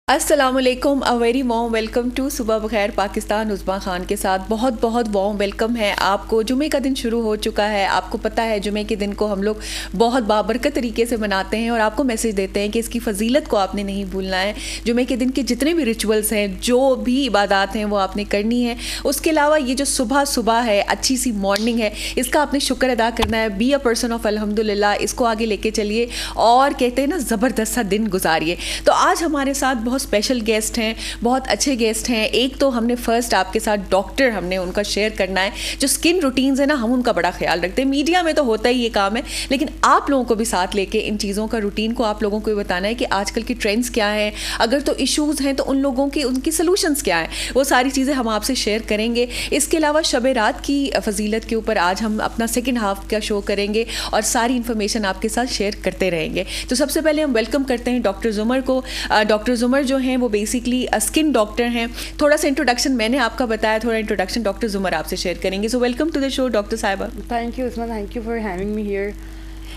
السلام علیکم، a very warm welcome to صبح بخیر پاکستان. عظمیٰ خان کے ساتھ بہت بہت وارم ویلکم ہے آپ کو. جمعے کا دن شروع ہو چکا ہے. آپ کو پتہ ہے جمعے کے دن کو ہم لوگ بہت بابرکت طریقے سے مناتے ہیں اور آپ کو میسج دیتے ہیں کہ اس کی فضیلت کو آپ نے نہیں بھولنا ہے. جمعے کے دن کے جتنے بھی ریچولس ہیں، جو بھی عبادات ہیں، وہ آپ نے کرنی ہے. اس کے علاوہ یہ جو صبح ہے، اچھی سی مارننگ ہے، اس کا آپ نے شکر ادا کرنا ہے. بی اے پرسن آف الحمدللہ. اس کو آگے لے کے چلیے اور کہتے ہیں نا زبردست سا دن گزاریے. تو آج ہمارے ساتھ بہت اسپیشل گیسٹ ہیں، بہت اچھے گیسٹ ہیں. ایک تو ہم نے فرسٹ آپ کے ساتھ ڈاکٹر ہم نے ان کا شیئر کرنا ہے. جو اسکن روٹینز ہیں نا، ہم ان کا بڑا خیال رکھتے ہیں. میڈیا میں تو ہوتا ہی یہ کام ہے، لیکن آپ لوگوں کو بھی ساتھ لے کے ان چیزوں کا روٹین کو آپ لوگوں کو بھی بتانا ہے کہ آج کل کی ٹرینڈس کیا ہیں، اگر تو ایشوز ہیں تو ان لوگوں کی ان کی سلوشنس کیا ہیں. وہ ساری چیزیں ہم آپ سے شیئر کریں گے. اس کے علاوہ شب رات کی فضیلت کے اوپر آج ہم اپنا سیکنڈ ہاف کا شو کریں گے اور ساری انفارمیشن آپ کے ساتھ شیئر کرتے رہیں گے. تو سب سے پہلے ہم ویلکم کرتے ہیں ڈاکٹر زمر کو. ڈاکٹر زمر جو ہیں وہ بیسکلی اسکن ڈاکٹر ہیں. تھوڑا سا انٹروڈکشن میں نے آپ کا بتایا، تھوڑا انٹروڈکشن ڈاکٹر زمر آپ سے شیئر کریں گے. So welcome to the show doctor صاحبہ. Thank you Usman, thank you for having me here.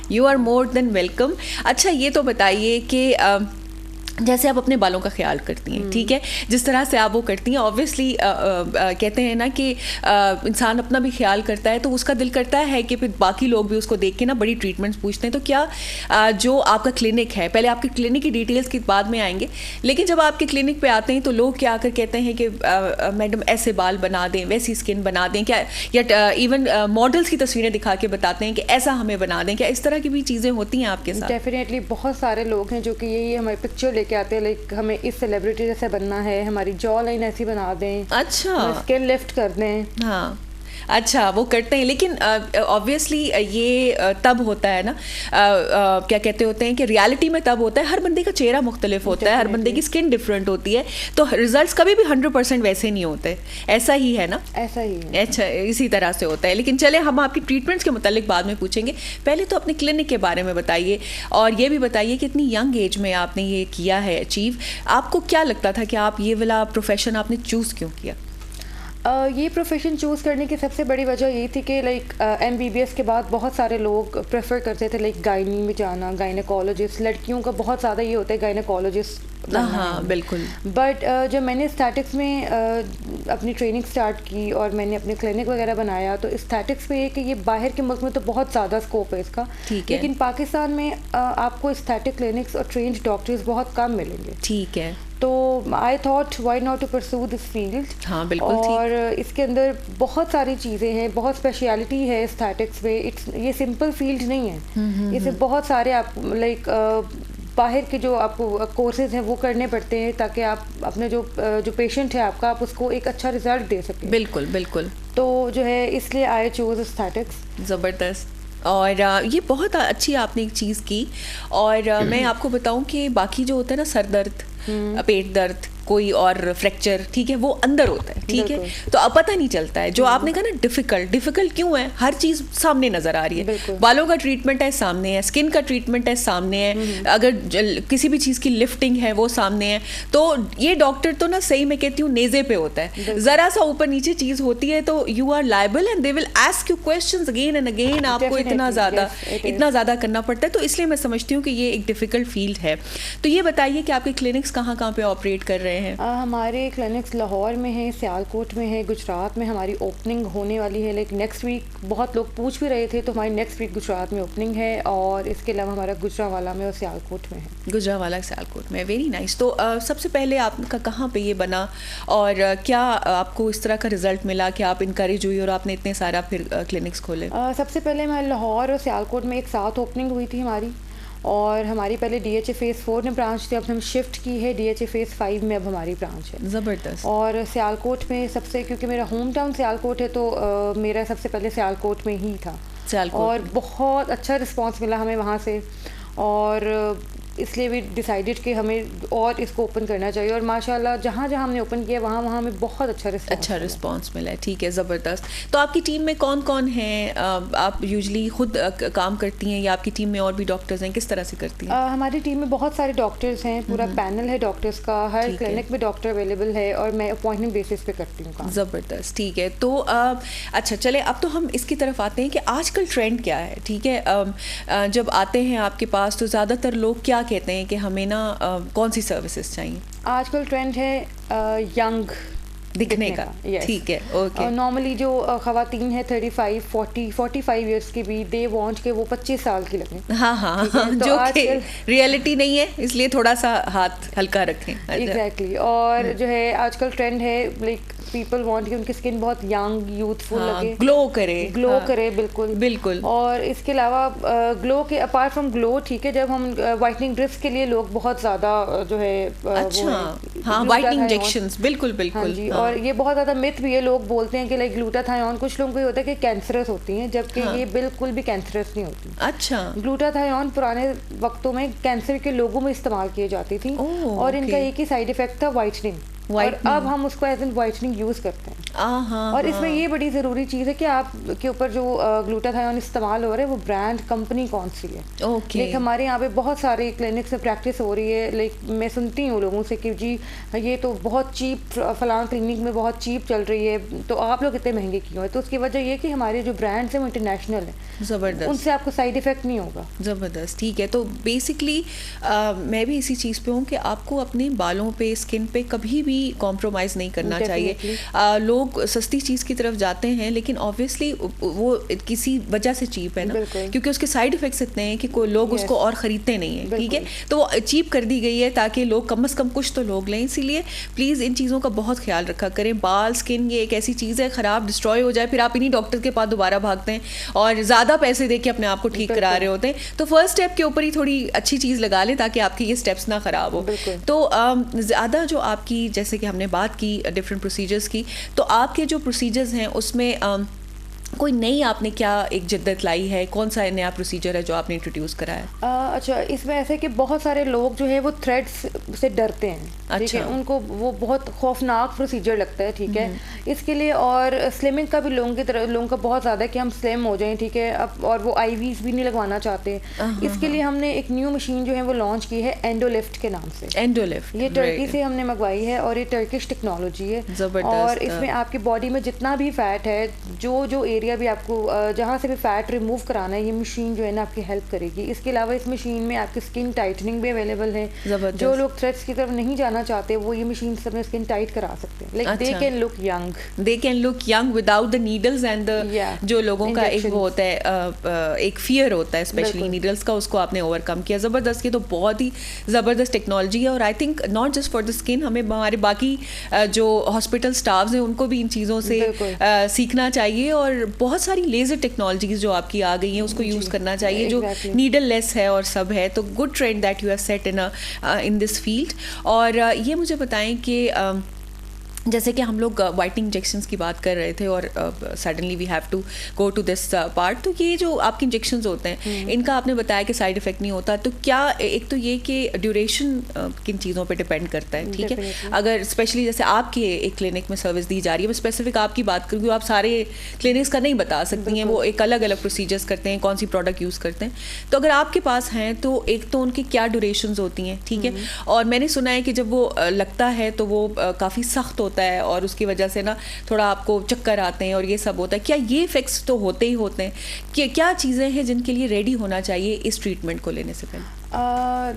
You are more than welcome. اچھا یہ تو بتائیے کہ جیسے آپ اپنے بالوں کا خیال کرتی ہیں، ٹھیک ہے، جس طرح سے آپ وہ کرتی ہیں، اوبویسلی کہتے ہیں نا کہ انسان اپنا بھی خیال کرتا ہے تو اس کا دل کرتا ہے کہ پھر باقی لوگ بھی اس کو دیکھ کے نا بڑی ٹریٹمنٹس پوچھتے ہیں. تو کیا جو آپ کا کلینک ہے، پہلے آپ کے کلینک کی ڈیٹیلس کی بعد میں آئیں گے، لیکن جب آپ کے کلینک پہ آتے ہیں تو لوگ کیا کر کہتے ہیں کہ میڈم ایسے بال بنا دیں، ویسی اسکن بنا دیں کیا، یا ایون ماڈلس کی تصویریں دکھا کے بتاتے ہیں کہ ایسا ہمیں بنا دیں. کیا اس طرح کی بھی چیزیں ہوتی ہیں آپ کے ساتھ؟ ڈیفینیٹلی بہت سارے لوگ ہیں جو کہ یہی ہماری پکچر لے کے آتے ہیں، لائک ہمیں اس سیلیبریٹی جیسے بننا ہے، ہماری جو لائن ایسی بنا دیں، اچھا اسکن لفٹ کر دیں. ہاں اچھا وہ کرتے ہیں، لیکن آبویسلی یہ تب ہوتا ہے نا، کیا کہتے ہوتے ہیں کہ ریالٹی میں تب ہوتا ہے. ہر بندے کا چہرہ مختلف ہوتا ہے، ہر بندے کی اسکن ڈفرینٹ ہوتی ہے، تو ریزلٹس کبھی بھی 100% ویسے نہیں ہوتے. ایسا ہی ہے نا؟ ایسا ہی ہے. اچھا اسی طرح سے ہوتا ہے. لیکن چلے ہم آپ کی ٹریٹمنٹس کے متعلق بعد میں پوچھیں گے. پہلے تو اپنے کلینک کے بارے میں بتائیے اور یہ بھی بتائیے کہ اتنی ینگ ایج میں آپ نے یہ کیا ہے اچیو. آپ کو کیا لگتا تھا کہ آپ یہ والا پروفیشن آپ نے چوز کیوں کیا؟ یہ پروفیشن چوز کرنے کی سب سے بڑی وجہ یہ تھی کہ لائک MBBS کے بعد بہت سارے لوگ پریفر کرتے تھے لائک گائنی میں جانا، گائنیکالوجسٹ. لڑکیوں کا بہت زیادہ یہ ہوتا ہے گائنیکالوجسٹ. ہاں بالکل. بٹ جب میں نے اسٹیٹکس میں اپنی ٹریننگ اسٹارٹ کی اور میں نے اپنے کلینک وغیرہ بنایا تو اسٹیٹکس پہ یہ کہ یہ باہر کے ملک میں تو بہت زیادہ اسکوپ ہے اس کا، لیکن پاکستان میں آپ کو اسٹیٹک کلینکس اور ٹرینڈ ڈاکٹرز بہت کم ملیں گے. ٹھیک ہے. تو I thought why not to pursue this field. ہاں بالکل. اور اس کے اندر بہت ساری چیزیں ہیں، بہت اسپیشلٹی ہے اسٹیٹکس میں. یہ سمپل فیلڈ نہیں ہے، اسے بہت سارے آپ لائک باہر کے جو آپ کو کورسز ہیں وہ کرنے پڑتے ہیں تاکہ آپ اپنے جو پیشنٹ ہے آپ کا، آپ اس کو ایک اچھا رزلٹ دے سکیں. بالکل بالکل. تو جو ہے اس لیے آئی چوز اسٹیٹکس. زبردست. اور یہ بہت اچھی آپ نے ایک چیز کی. اور میں آپ کو بتاؤں کہ باقی جو ہوتا ہے نا سر درد، پیٹ درد، کوئی اور فریکچر، ٹھیک ہے، وہ اندر ہوتا ہے، ٹھیک ہے، تو اب پتہ نہیں چلتا ہے. جو آپ نے کہا نا ڈیفیکلٹ کیوں ہے، ہر چیز سامنے نظر آ رہی ہے. بالوں کا ٹریٹمنٹ ہے سامنے ہے، اسکن کا ٹریٹمنٹ ہے سامنے ہے، اگر کسی بھی چیز کی لفٹنگ ہے وہ سامنے ہے. تو یہ ڈاکٹر تو نا صحیح میں کہتی ہوں نیزے پہ ہوتا ہے. ذرا سا اوپر نیچے چیز ہوتی ہے تو you are liable and they will ask you questions again and again. آپ کو اتنا زیادہ کرنا پڑتا ہے. تو اس لیے میں سمجھتی ہوں کہ یہ ایک ڈیفیکلٹ فیلڈ ہے. تو یہ بتائیے کہ آپ کے کلینکس کہاں پہ آپریٹ کر رہے ہیں؟ ہمارے کلینکس لاہور میں ہیں، سیالکوٹ میں ہے، گجرات میں ہماری اوپننگ ہونے والی ہے. لائک نیکسٹ ویک بہت لوگ پوچھ بھی رہے تھے، تو ہماری نیکسٹ ویک گجرات میں اوپننگ ہے. اور اس کے علاوہ ہمارا گجراوالا میں اور سیالکوٹ میں ہے. گجراوالا سیالکوٹ میں. Very nice. تو سب سے پہلے آپ کا کہاں پہ یہ بنا اور کیا آپ کو اس طرح کا رزلٹ ملا کہ آپ انکریج ہوئی اور آپ نے اتنے سارا پھر کلینکس کھولے؟ سب سے پہلے میں لاہور اور سیالکوٹ میں ایک ساتھ اوپننگ ہوئی تھی ہماری، اور ہماری پہلے DHA فیز 4 میں برانچ تھی، اب ہم شفٹ کی ہے DHA فیز 5 میں اب ہماری برانچ ہے. زبردست. اور سیالکوٹ میں سب سے، کیونکہ میرا ہوم ٹاؤن سیالکوٹ ہے تو میرا سب سے پہلے سیالکوٹ میں ہی تھا، اور بہت اچھا رسپانس ملا ہمیں وہاں سے. اور اس لیے بھی ڈیسائیڈڈ کہ ہمیں اور اس کو اوپن کرنا چاہیے. اور ماشاء اللہ جہاں جہاں ہم نے اوپن کیا وہاں ہمیں بہت اچھا رسپانس ملا ہے. ٹھیک ہے، زبردست. تو آپ کی ٹیم میں کون کون ہیں؟ آپ یوزلی خود کام کرتی ہیں یا آپ کی ٹیم میں اور بھی ڈاکٹرز ہیں؟ کس طرح سے کرتی ہیں؟ ہماری ٹیم میں بہت سارے ڈاکٹرز ہیں، پورا پینل ہے ڈاکٹرز کا، ہر کلینک میں ڈاکٹر اویلیبل ہے، اور میں اپوائنٹمنٹ بیسس پہ کرتی ہوں کام. زبردست. ٹھیک ہے. تو اچھا چلے اب تو ہم اس کی طرف آتے ہیں کہ آج کل ٹرینڈ کیا ہے. ٹھیک ہے، جب آتے ہیں آپ کے پاس تو زیادہ تر لوگ کیا کہتے ہیں کہ ہمیں نا کون سی سروسز چاہیے؟ آج کل ٹرینڈ ہے ینگ دکھنے کا. ٹھیک ہے. اوکے. نارملی جو خواتین ہیں 35-40-45 ایئرس کی بھی دے وانٹ کہ وہ 25 سال کی لگیں. ہاں ہاں, جو کہ ریئلٹی نہیں ہے, اس لیے تھوڑا سا ہاتھ ہلکا رکھیں. ایگزیکٹلی. اور جو ہے آج کل ٹرینڈ ہے لائک پیپل وانٹ کہ ان کی اسکن بہت ینگ یوتھفل لگے, گلو کرے. بالکل. اور اس کے علاوہ گلو کے اپارٹ فرام گلو, ٹھیک ہے, جب ہم وائٹننگ ڈرپس کے لیے لوگ بہت زیادہ جو ہے وائٹننگ انجیکشنز. بالکل جی. اور یہ بہت زیادہ مت بھی ہے, لوگ بولتے ہیں کہ لائک گلوٹاتھیون کچھ لوگوں کو یہ ہوتا ہے کہ کینسرس ہوتی ہیں, جبکہ یہ بالکل بھی کینسرس نہیں ہوتی. اچھا. گلوٹاتھیون پرانے وقتوں میں کینسر کے لوگوں میں استعمال کیے جاتی تھی, اور ان کا ایک ہی سائڈ افیکٹ تھا وائٹننگ, اور اب ہم اس کو ایز این وائٹننگ یوز کرتے ہیں. اور اس میں یہ بڑی ضروری چیز ہے کہ آپ کے اوپر جو گلوٹاتھیون استعمال ہو رہا ہے وہ برانڈ کمپنی کون سی ہے. لائک ہمارے یہاں پہ بہت سارے کلینکس میں پریکٹس ہو رہی ہے, لائک میں سنتی ہوں لوگوں سے کہ جی یہ تو بہت چیپ, فلاں کلینک میں بہت چیپ چل رہی ہے, تو آپ لوگ اتنے مہنگے کیوں ہیں. تو اس کی وجہ یہ کہ ہمارے جو برانڈس ہیں وہ انٹرنیشنل ہیں. زبردست. ان سے آپ کو سائڈ افیکٹ نہیں ہوگا. زبردست. ٹھیک ہے. تو بیسکلی میں بھی اسی چیز پہ ہوں کہ آپ کو اپنے بالوں پہ, اسکن پہ کبھی بھی کمپرومائز نہیں کرنا چاہیے. لوگ سستی چیز کی طرف جاتے ہیں, لیکن آبویسلی وہ کسی وجہ سے چیپ ہے نا, کیونکہ اس کے سائڈ افیکٹس اتنے ہیں کہ کوئی لوگ اس کو اور خریدتے نہیں ہیں. ٹھیک ہے. تو وہ چیپ کر دی گئی ہے تاکہ لوگ کم از کم کچھ تو لوگ لیں. اسی لیے پلیز ان چیزوں کا بہت خیال رکھا کریں. بال, اسکن یہ ایک ایسی چیز ہے, خراب ڈسٹروائے ہو جائے پھر آپ انہیں ڈاکٹر کے پاس دوبارہ بھاگتے ہیں اور زیادہ پیسے دے کے اپنے آپ کو ٹھیک کرا رہے ہوتے ہیں. تو فرسٹ اسٹیپ کے اوپر ہی تھوڑی اچھی چیز لگا لیں تاکہ آپ کے یہ اسٹیپس نہ خراب ہو. تو زیادہ جو آپ کی, جیسے کہ ہم نے بات کی ڈفرینٹ پروسیجرز کی, تو آپ کے جو پروسیجرز ہیں اس میں کوئی نئی آپ نے کیا ایک جدت لائی ہے؟ کون سا نیا پروسیجر ہے جو آپ نے انٹروڈیوس کرا ہے؟ اچھا, اس میں ایسے کہ بہت سارے لوگ جو ہے وہ تھریڈس سے ڈرتے ہیں. ٹھیک ہے, ان کو وہ بہت خوفناک پروسیجر لگتا ہے. ٹھیک ہے. اس کے لیے اور سلمنگ کا بھی لوگوں کا بہت زیادہ ہے کہ ہم سلم ہو جائیں. ٹھیک ہے. اب اور وہ آئی ویز بھی نہیں لگوانا چاہتے. اس کے لیے ہم نے ایک نیو مشین جو ہے وہ لانچ کی ہے اینڈو لفٹ کے نام سے. اینڈو لفٹ یہ ٹرکی سے ہم نے منگوائی ہے, اور یہ ٹرکش ٹیکنالوجی ہے. اور اس میں آپ کی باڈی میں جتنا بھی فیٹ ہے, جو ایریا بھی آپ کو جہاں سے بھی فیٹ ریموو کرانا ہے, یہ مشین جو ہے نا آپ کی ہیلپ کرے گی. اس کے علاوہ اس مشین میں آپ کی اسکن ٹائٹننگ بھی اویلیبل ہے. جو لوگ تھریڈس کی طرف نہیں جانا چاہتے وہ یہ مشین سے اپنے اسکن ٹائٹ کرا سکتے ہیں. Like they can look young, they can look young without the needles and جو لوگوں کا ایک وہ ہوتا ہے, ایک فیئر ہوتا ہے اسپیشلی نیڈلس کا, اس کو آپ نے اوور کم کیا. زبردست. یہ تو بہت ہی زبردست ٹیکنالوجی ہے, اور I think not just for the skin, ہمیں ہمارے باقی جو ہاسپٹل اسٹافز ہیں ان کو بھی ان چیزوں سے سیکھنا چاہیے. اور بہت ساری لیزر ٹیکنالوجیز جو آپ کی آ گئی ہیں اس کو یوز کرنا چاہیے, جو نیڈل لیس ہے اور سب ہے. تو good trend that you have set in this field. اور یہ مجھے بتائیں کہ جیسے کہ ہم لوگ وائٹنگ انجیکشنز کی بات کر رہے تھے, اور suddenly we have to go to this part. تو یہ جو آپ کے انجیکشنز ہوتے ہیں ان کا آپ نے بتایا کہ سائڈ افیکٹ نہیں ہوتا, تو کیا ایک تو یہ کہ ڈیوریشن کن چیزوں پہ ڈپینڈ کرتا ہے؟ ٹھیک ہے. اگر اسپیشلی جیسے آپ کے ایک کلینک میں سروس دی جا رہی ہے, میں اسپیسیفک آپ کی بات کروں, آپ سارے کلینکس کا نہیں بتا سکتی ہیں, وہ ایک الگ الگ پروسیجرس کرتے ہیں, کون سی پروڈکٹ یوز کرتے ہیں. تو اگر آپ کے پاس ہیں تو ایک تو ان کی کیا ڈیوریشنز ہوتی ہیں. ٹھیک ہے. اور میں نے سنا ہے کہ جب وہ لگتا ہے تو وہ کافی سخت ہوتا ہے, اور اس کی وجہ سے نا تھوڑا آپ کو چکر آتے ہیں اور یہ سب ہوتا ہے. کیا یہ افیکٹس تو ہوتے ہی ہوتے ہیں, کہ کیا چیزیں ہیں جن کے لیے ریڈی ہونا چاہیے اس ٹریٹمنٹ کو لینے سے پہلے؟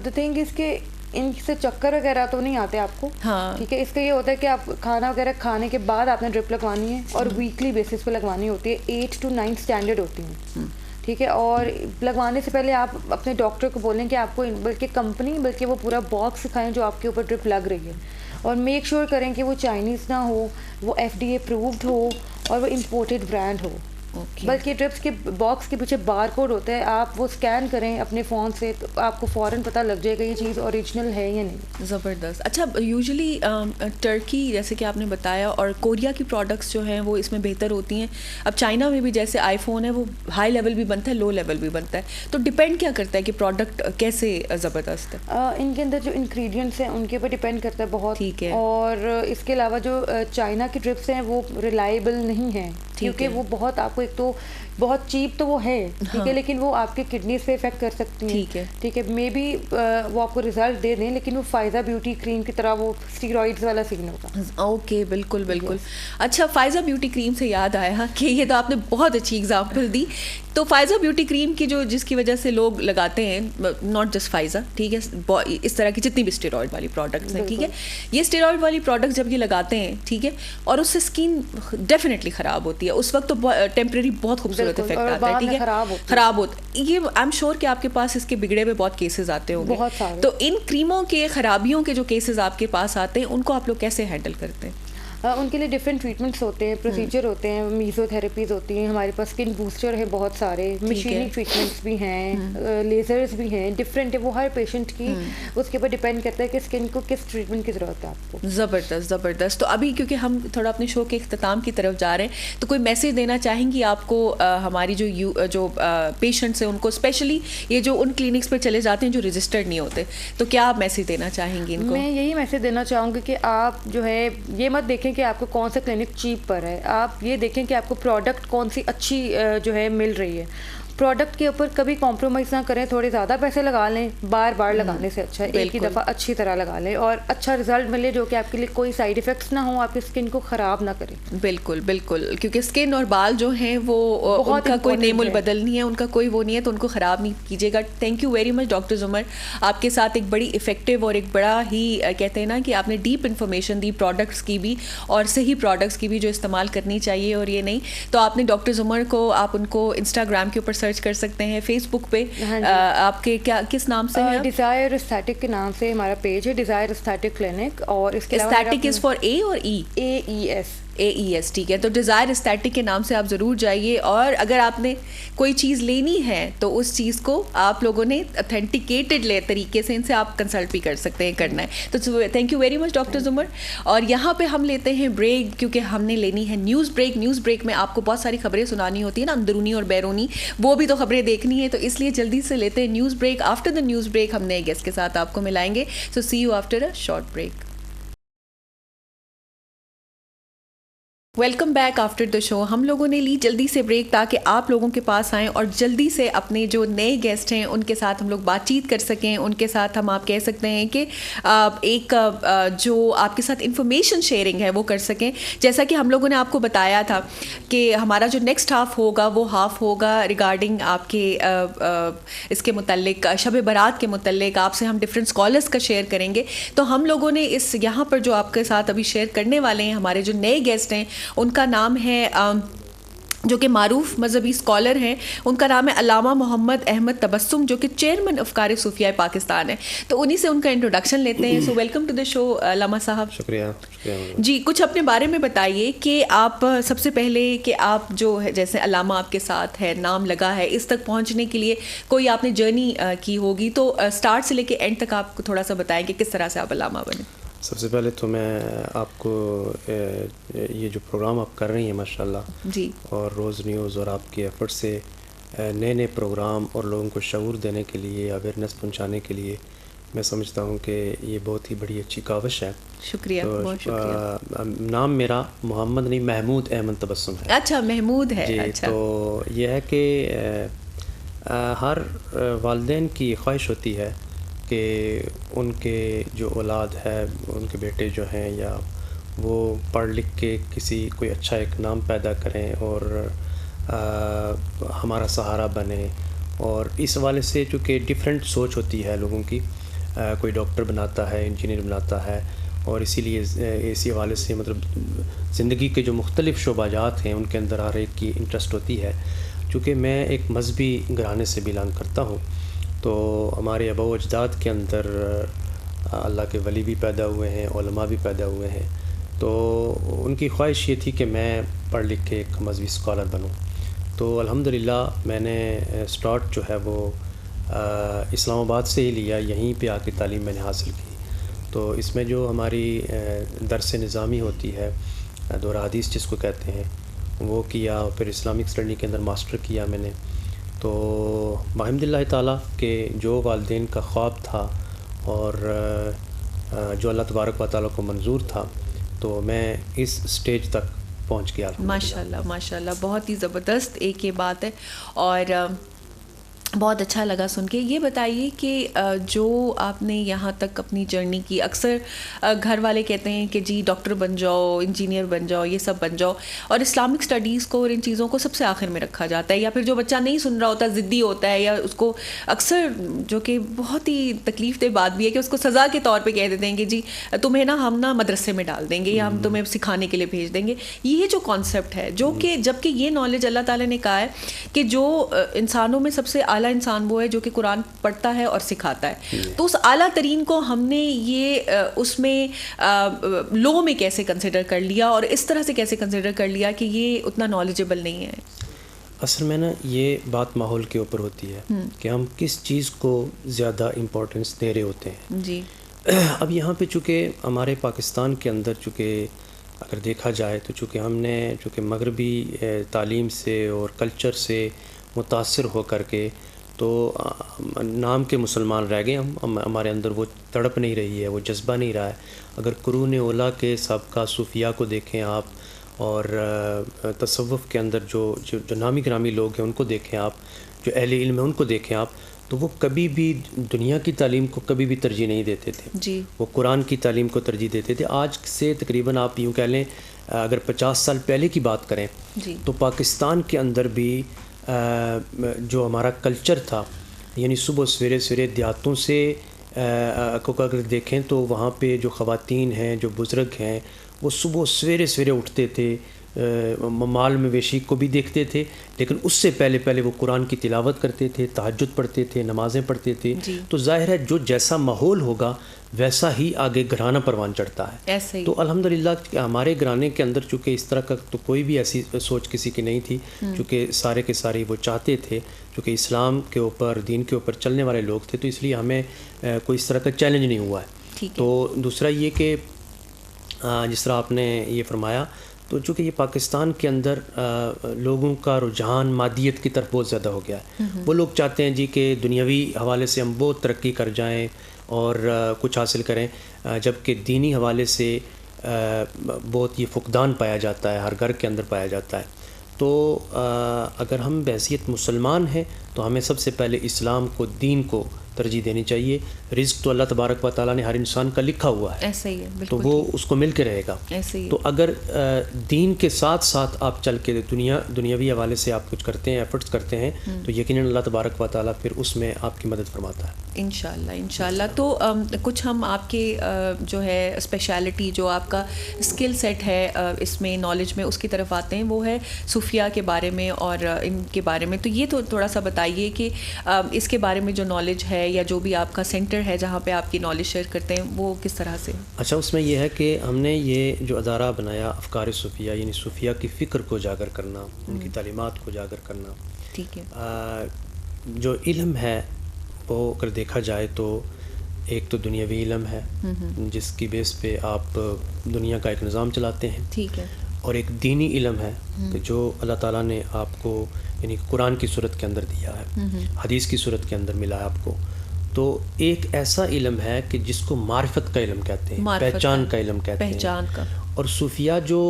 دا تھنگ از کہ ان سے چکر وغیرہ تو نہیں آتے آپ کو. ہاں. ٹھیک ہے. اس کا یہ ہوتا ہے کہ آپ کھانا وغیرہ کھانے کے بعد آپ نے ڈرپ لگوانی ہے, اور ویکلی بیسس پہ لگوانی ہوتی ہے. 8 to 9 اسٹینڈرڈ ہوتی ہیں. ٹھیک ہے. اور لگوانے سے پہلے آپ اپنے ڈاکٹر کو بولیں کہ آپ کو بلکہ کمپنی بلکہ وہ پورا باکس سکھائیں جو آپ کے اوپر ڈرپ لگ رہی ہے, اور میک شیور کریں کہ وہ چائنیز نہ ہو, وہ FDA اپرووڈ ہو, اور وہ امپورٹڈ برانڈ ہو. بلکہ ڈرپس کے باکس کے پیچھے بار کوڈ ہوتا ہے, آپ وہ اسکین کریں اپنے فون سے تو آپ کو فوراً پتہ لگ جائے گا یہ چیز اوریجنل ہے یا نہیں. زبردست. اچھا, یوزلی ٹرکی جیسے کہ آپ نے بتایا, اور کوریا کی پروڈکٹس جو ہیں وہ اس میں بہتر ہوتی ہیں. اب چائنا میں بھی جیسے آئی فون ہے وہ ہائی لیول بھی بنتا ہے, لو لیول بھی بنتا ہے, تو ڈپینڈ کیا کرتا ہے کہ پروڈکٹ کیسے زبردست ہے؟ ان کے اندر جو انگریڈینٹس ہیں ان کے اوپر ڈپینڈ کرتا ہے بہت. ٹھیک ہے. اور اس کے علاوہ جو چائنا کی ٹرپس ہیں وہ ریلائبل نہیں ہیں, کیونکہ وہ بہت آپ کو ایک تو بہت چیپ تو وہ ہے. ٹھیک ہے. لیکن وہ آپ کے کڈنیز پہ افیکٹ کر سکتی ہیں. ٹھیک ہے. ٹھیک ہے. مے بی وہ آپ کو ریزلٹ دے دیں, لیکن وہ فائزہ بیوٹی کریم کی طرح وہ اسٹیرائڈز والا سین ہوگا. اوکے, بالکل بالکل. اچھا, فائزہ بیوٹی کریم سے یاد آیا کہ یہ تو آپ نے بہت اچھی اگزامپل دی تو فائزہ بیوٹی کریم کی جو جس کی وجہ سے لوگ لگاتے ہیں, ناٹ جسٹ فائزہ, ٹھیک ہے, اس طرح کی جتنی بھی اسٹیرائڈ والی پروڈکٹس ہیں, ٹھیک ہے, یہ اسٹیرائڈ والی پروڈکٹس جب یہ لگاتے ہیں, ٹھیک ہے, اور اس سے اسکن ڈیفینیٹلی خراب ہوتی ہے, اس وقت تو ٹیمپریری بہت خوبصورت افیکٹ آتا ہے, ٹھیک ہے, خراب ہوتا ہے. یہ آئی ایم شیور کہ آپ کے پاس اس کے بگڑے ہوئے بہت کیسز آتے ہوں گے, تو ان کریموں کے خرابیوں کے جو کیسز آپ کے پاس آتے ہیں ان کو آپ لوگ کیسے ہینڈل کرتے ہیں؟ ان کے لیے ڈفرینٹ ٹریٹمنٹس ہوتے ہیں, پروسیجر ہوتے ہیں, میزو تھراپیز ہوتی ہیں, ہمارے پاس اسکن بوسٹر ہے بہت سارے, مشینی ٹریٹمنٹس بھی ہیں, لیزرز بھی ہیں, ڈفرینٹ ہے, وہ ہر پیشنٹ کی اس کے اوپر ڈپینڈ کرتا ہے کہ اسکن کو کس ٹریٹمنٹ کی ضرورت ہے آپ کو. زبردست زبردست. تو ابھی کیونکہ ہم تھوڑا اپنے شو کے اختتام کی طرف جا رہے ہیں, تو کوئی میسیج دینا چاہیں گی آپ کو ہماری جو پیشنٹس ہیں ان کو, اسپیشلی یہ جو ان کلینکس پہ چلے جاتے ہیں جو رجسٹرڈ نہیں ہوتے, تو کیا آپ میسیج دینا چاہیں گی ان کو؟ میں یہی میسیج دینا چاہوں گی کہ آپ جو ہے یہ مت دیکھیں کہ آپ کو کون سا کلینک چیپ پر ہے, آپ یہ دیکھیں کہ آپ کو پروڈکٹ کون سی اچھی جو ہے مل رہی ہے. پروڈکٹ کے اوپر کبھی کمپرومائز نہ کریں, تھوڑے زیادہ پیسے لگا لیں, بار بار لگانے سے اچھا ایک ہی دفعہ اچھی طرح لگا لیں اور اچھا رزلٹ ملے جو کہ آپ کے لیے کوئی سائیڈ افیکٹس نہ ہوں, آپ کی اسکن کو خراب نہ کریں. بالکل بالکل, کیونکہ اسکن اور بال جو ہیں وہ ان کا کوئی نیم البدل نہیں ہے, ان کا کوئی وہ نہیں ہے, تو ان کو خراب نہیں کیجیے گا. Thank you very much doctor Zamar, آپ کے ساتھ ایک بڑی افیکٹو اور ایک بڑا ہی کہتے ہیں نا کہ آپ نے ڈیپ انفارمیشن دی پروڈکٹس کی بھی اور صحیح پروڈکٹس کی بھی جو استعمال کرنی چاہیے اور یہ نہیں. تو آپ نے ڈاکٹر زمر کو, آپ ان کو انسٹاگرام کے اوپر سرچ کر سکتے ہیں, فیس بک پہ آپ کے کیا کس نام سے ہے؟ ڈیزائر اسٹیٹک کے نام سے ہمارا پیج ہے, ڈیزائر اسٹیٹک کلینک. اور اس کے علاوہ اسٹیٹک از فار اے اور ای؟ AES, ٹھیک ہے. تو ڈیزائر اسٹیٹک کے نام سے آپ ضرور جائیے, اور اگر آپ نے کوئی چیز لینی ہے تو اس چیز کو آپ لوگوں نے اتھینٹیکیٹڈ طریقے سے ان سے آپ کنسلٹ بھی کر سکتے ہیں, کرنا ہے. تو thank you very much doctor Zamar. اور یہاں پہ ہم لیتے ہیں بریک, کیونکہ ہم نے لینی ہے نیوز بریک. نیوز بریک میں آپ کو بہت ساری خبریں سنانی ہوتی ہیں نا, اندرونی اور بیرونی, وہ بھی تو خبریں دیکھنی ہے, تو اس لیے جلدی سے لیتے ہیں news break. After the news break ہم نئے گیسٹ کے ساتھ آپ کو ملائیں گے. So see you after a short break. Welcome back after the show. ہم لوگوں نے لی جلدی سے بریک تاکہ آپ لوگوں کے پاس آئیں اور جلدی سے اپنے جو نئے گیسٹ ہیں ان کے ساتھ ہم لوگ بات چیت کر سکیں, ان کے ساتھ ہم آپ کہہ سکتے ہیں کہ ایک جو آپ کے ساتھ انفارمیشن شیئرنگ ہے وہ کر سکیں. جیسا کہ ہم لوگوں نے آپ کو بتایا تھا کہ ہمارا جو نیکسٹ ہاف ہوگا وہ ہاف ہوگا ریگارڈنگ آپ کے اس کے متعلق, شب برات کے متعلق آپ سے ہم ڈفرینٹ اسکالرس کا شیئر کریں گے. تو ہم لوگوں نے اس یہاں پر جو آپ کے ساتھ ابھی شیئر کرنے والے ہیں ہمارے جو نئے گیسٹ ہیں, ان کا نام ہے جو کہ معروف مذہبی اسکالر ہیں, ان کا نام ہے علامہ محمد احمد تبسم, جو کہ چیئرمین افکار صوفیہ پاکستان ہے. تو انہی سے ان کا انٹروڈکشن لیتے ہیں. سو ویلکم ٹو دا شو علامہ صاحب. شکریہ. جی, کچھ اپنے بارے میں بتائیے کہ آپ سب سے پہلے کہ آپ جو جیسے علامہ آپ کے ساتھ ہے, نام لگا ہے, اس تک پہنچنے کے لیے کوئی آپ نے جرنی کی ہوگی, تو اسٹارٹ سے لے کے اینڈ تک آپ کو تھوڑا سا بتائیں کہ کس طرح سے آپ علامہ بنے. سب سے پہلے تو میں آپ کو یہ جو پروگرام آپ کر رہی ہیں ماشاءاللہ, جی, اور روز نیوز اور آپ کی ایفرٹ سے نئے نئے پروگرام اور لوگوں کو شعور دینے کے لیے, اویئرنیس پہنچانے کے لیے, میں سمجھتا ہوں کہ یہ بہت ہی بڑی اچھی کاوش ہے. شکریہ, بہت شکریہ. نام میرا محمد نہیں, محمود احمد تبسم ہے. اچھا, محمود ہے. جی, اچھا. تو یہ ہے کہ ہر والدین کی خواہش ہوتی ہے کہ ان کے جو اولاد ہے, ان کے بیٹے جو ہیں, یا وہ پڑھ لکھ کے کوئی اچھا ایک نام پیدا کریں اور ہمارا سہارا بنے. اور اس حوالے سے چونکہ ڈیفرنٹ سوچ ہوتی ہے لوگوں کی, کوئی ڈاکٹر بناتا ہے, انجینئر بناتا ہے, اور اسی لیے اسی حوالے سے مطلب زندگی کے جو مختلف شعبہ جات ہیں ان کے اندر ہر ایک کی انٹرسٹ ہوتی ہے. چونکہ میں ایک مذہبی گھرانے سے بلانگ کرتا ہوں, تو ہمارے آباء و اجداد کے اندر اللہ کے ولی بھی پیدا ہوئے ہیں, علماء بھی پیدا ہوئے ہیں. تو ان کی خواہش یہ تھی کہ میں پڑھ لکھ کے ایک مذہبی اسکالر بنوں. تو الحمدللہ میں نے اسٹارٹ جو ہے وہ اسلام آباد سے ہی لیا, یہیں پہ آ کے تعلیم میں نے حاصل کی. تو اس میں جو ہماری درس نظامی ہوتی ہے, دورہ حدیث جس کو کہتے ہیں, وہ کیا. پھر اسلامک اسٹڈی کے اندر ماسٹر کیا میں نے. تو بحمد اللہ تعالیٰ کہ جو والدین کا خواب تھا اور جو اللہ تبارک و تعالیٰ کو منظور تھا, تو میں اس سٹیج تک پہنچ گیا. ماشاء اللہ, ماشاء اللہ, بہت ہی زبردست ایک یہ بات ہے. اور بہت اچھا لگا سن کے. یہ بتائیے کہ جو آپ نے یہاں تک اپنی جرنی کی, اکثر گھر والے کہتے ہیں کہ جی ڈاکٹر بن جاؤ, انجینئر بن جاؤ, یہ سب بن جاؤ, اور اسلامک اسٹڈیز کو اور ان چیزوں کو سب سے آخر میں رکھا جاتا ہے, یا پھر جو بچہ نہیں سن رہا ہوتا, ضدی ہوتا ہے, یا اس کو اکثر, جو کہ بہت ہی تکلیف دہ بات بھی ہے, کہ اس کو سزا کے طور پہ کہہ دیتے ہیں کہ جی تمہیں نا ہم نا مدرسے میں ڈال دیں گے, یا ہم تمہیں سکھانے کے لیے بھیج دیں گے. یہ جو کانسیپٹ ہے, جو کہ جب کہ یہ نالج اللہ تعالیٰ نے کہا ہے کہ جو انسانوں میں سب سے اعلیٰ انسان وہ ہے جو کہ قرآن پڑھتا ہے اور سکھاتا ہے, تو اس اعلیٰ ترین کو ہم نے یہ اس میں لو میں کیسے کنسیڈر کر لیا, اور اس طرح سے کیسے کنسیڈر کر لیا کہ یہ اتنا نالجبل نہیں ہے؟ اصل میں نا یہ بات ماحول کے اوپر ہوتی ہے کہ ہم کس چیز کو زیادہ امپورٹنس دے رہے ہوتے ہیں. جی. اب یہاں پہ چونکہ ہمارے پاکستان کے اندر چونکہ اگر دیکھا جائے تو چونکہ ہم نے چونکہ مغربی تعلیم سے اور کلچر سے متاثر ہو کر کے تو نام کے مسلمان رہ گئے ہم, ہمارے اندر وہ تڑپ نہیں رہی ہے, وہ جذبہ نہیں رہا ہے. اگر قرون اولیٰ کے سابقہ صوفیاء کو دیکھیں آپ, اور تصوف کے اندر جو نامی گرامی لوگ ہیں ان کو دیکھیں آپ, جو اہل علم ہیں ان کو دیکھیں آپ, تو وہ کبھی بھی دنیا کی تعلیم کو کبھی بھی ترجیح نہیں دیتے تھے. جی. وہ قرآن کی تعلیم کو ترجیح دیتے تھے. آج سے تقریباً آپ یوں کہہ لیں اگر 50 سال پہلے کی بات کریں جی. تو پاکستان کے اندر بھی جو ہمارا کلچر تھا, یعنی صبح سویرے دیہاتوں سے کو اگر دیکھیں تو وہاں پہ جو خواتین ہیں, جو بزرگ ہیں, وہ صبح سویرے اٹھتے تھے, مال مویشی کو بھی دیکھتے تھے, لیکن اس سے پہلے وہ قرآن کی تلاوت کرتے تھے, تہجد پڑھتے تھے, نمازیں پڑھتے تھے. جی. تو ظاہر ہے جو جیسا ماحول ہوگا ویسا ہی آگے گھرانہ پروان چڑھتا ہے. ایسے ہی. تو الحمدللہ ہمارے گھرانے کے اندر چونکہ اس طرح کا تو کوئی بھی ایسی سوچ کسی کی نہیں تھی, چونکہ سارے کے سارے وہ چاہتے تھے, چونکہ اسلام کے اوپر, دین کے اوپر چلنے والے لوگ تھے, تو اس لیے ہمیں کوئی اس طرح کا چیلنج نہیں ہوا ہے. تو دوسرا یہ کہ جس طرح آپ نے یہ فرمایا, تو چونکہ یہ پاکستان کے اندر لوگوں کا رجحان مادیت کی طرف بہت زیادہ ہو گیا ہے. وہ لوگ چاہتے ہیں جی کہ دنیاوی حوالے سے ہم بہت ترقی کر جائیں اور کچھ حاصل کریں, جبکہ دینی حوالے سے بہت یہ فقدان پایا جاتا ہے, ہر گھر کے اندر پایا جاتا ہے. تو اگر ہم بحیثیت مسلمان ہیں تو ہمیں سب سے پہلے اسلام کو, دین کو ترجیح دینی چاہیے. رزق تو اللہ تبارک و تعالیٰ نے ہر انسان کا لکھا ہوا ہے, ایسا ہی ہے, تو وہ اس کو مل کے رہے گا. تو اگر دین کے ساتھ ساتھ آپ چل کے دنیاوی حوالے سے آپ کچھ کرتے ہیں, ایفرٹس کرتے ہیں, تو یقیناً اللہ تبارک و تعالیٰ پھر اس میں آپ کی مدد فرماتا ہے انشاءاللہ. تو کچھ ہم آپ کے جو ہے اسپیشلٹی, جو آپ کا اسکل سیٹ ہے اس میں, نالج میں, اس کی طرف آتے ہیں. وہ ہے صوفیاء کے بارے میں اور ان کے بارے میں. تو یہ تو تھوڑا سا بتائیے کہ اس کے بارے میں جو نالج ہے, یا جو بھی آپ کا سینٹر ہے جہاں پہ آپ کی نالج شیئر کرتے ہیں, وہ کس طرح سے؟ اچھا, اس میں یہ ہے کہ ہم نے یہ جو ادارہ بنایا افکار صوفیہ, یعنی صوفیہ کی فکر کو اجاگر کرنا, ان کی تعلیمات کو اجاگر کرنا. ٹھیک ہے. جو علم ہے وہ اگر دیکھا جائے تو ایک تو دنیاوی علم ہے جس کی بیس پہ آپ دنیا کا ایک نظام چلاتے ہیں. ٹھیک ہے. اور ایک دینی علم ہے کہ جو اللہ تعالیٰ نے آپ کو یعنی قرآن کی صورت کے اندر دیا ہے, حدیث کی صورت کے اندر ملا ہے آپ کو. تو ایک ایسا علم ہے کہ جس کو معرفت کا علم کہتے ہیں, پہچان کا علم کہتے ہیں. اور صوفیاء جو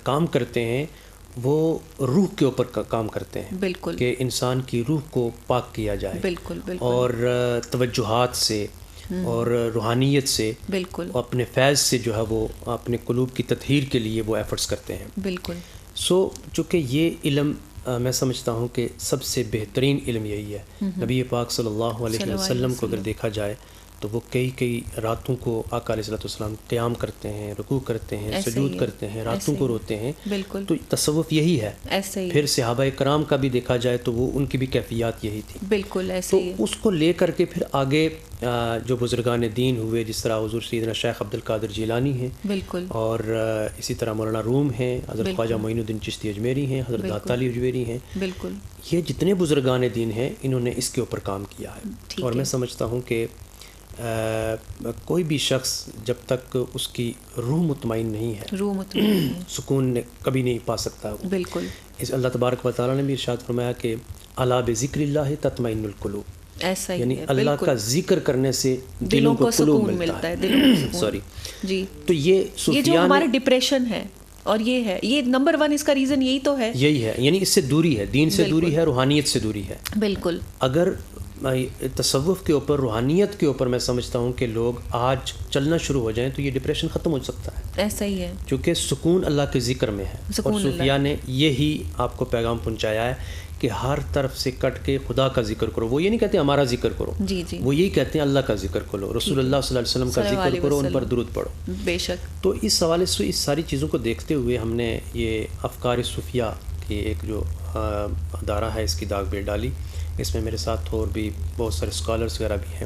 کام کرتے ہیں وہ روح کے اوپر کام کرتے ہیں. بالکل. کہ انسان کی روح کو پاک کیا جائے. بالکل. اور توجہات سے اور روحانیت سے, بالکل, اپنے فیض سے جو ہے وہ اپنے قلوب کی تطہیر کے لیے وہ ایفرٹس کرتے ہیں. بالکل. چونکہ یہ علم میں سمجھتا ہوں کہ سب سے بہترین علم یہی ہے. نبی پاک صلی اللہ علیہ وسلم کو اگر دیکھا جائے تو وہ کئی راتوں کو آقا علیہ السلام قیام کرتے ہیں, رکوع کرتے ہیں, سجود کرتے ہیں, راتوں کو روتے ہیں. بالکل. تو تصوف یہی ہے. پھر صحابہ کرام کا بھی دیکھا جائے تو وہ ان کی بھی کیفیات یہی تھی. بالکل ایسے ہی. تو اس کو لے کر کے پھر آگے جو بزرگان دین ہوئے, جس طرح حضور سیدنا شیخ عبد القادر جیلانی ہیں, بالکل, اور اسی طرح مولانا روم ہیں, حضرت خواجہ معین الدین چشتی اجمیری ہیں, حضرت داتا علی اجمیری ہیں. بالکل. یہ جتنے بزرگان دین ہیں انہوں نے اس کے اوپر کام کیا ہے. اور میں سمجھتا ہوں کہ کوئی بھی شخص جب تک اس کی روح مطمئن نہیں ہے, سکون کبھی نہیں پا سکتا. بالکل. اس اللہ تبارک و تعالیٰ نے بھی ارشاد فرمایا کہ الا بذکر اللہ تطمئن القلوب, ایسا ہی یعنی اللہ کا ذکر کرنے سے دلوں کو سکون ملتا ہے. سوری جی. تو یہ جو ہمارا ڈپریشن ہے, اور یہ نمبر 1 اس کا ریزن یہی تو ہے, یہی ہے, یعنی اس سے دوری ہے, دین سے دوری ہے, روحانیت سے دوری ہے. بالکل. اگر تصوف کے اوپر, روحانیت کے اوپر میں سمجھتا ہوں کہ لوگ آج چلنا شروع ہو جائیں تو یہ ڈپریشن ختم ہو سکتا ہے. ایسا ہی ہے, چونکہ سکون اللہ کے ذکر میں ہے, اور صوفیاء نے یہی آپ کو پیغام پہنچایا ہے کہ ہر طرف سے کٹ کے خدا کا ذکر کرو. وہ یہ نہیں کہتے ہمارا ذکر کرو, وہ یہی کہتے ہیں اللہ کا ذکر کرو, رسول اللہ صلی اللہ علیہ وسلم کا ذکر کرو, ان پر درود پڑھو. بے شک. تو اس حوالے سے اس ساری چیزوں کو دیکھتے ہوئے ہم نے یہ افکار صوفیہ کی ایک جو ادارہ ہے اس کی داغ بیل ڈالی. اس میں میرے ساتھ اور بھی بہت سارے اسکالرس وغیرہ بھی ہیں.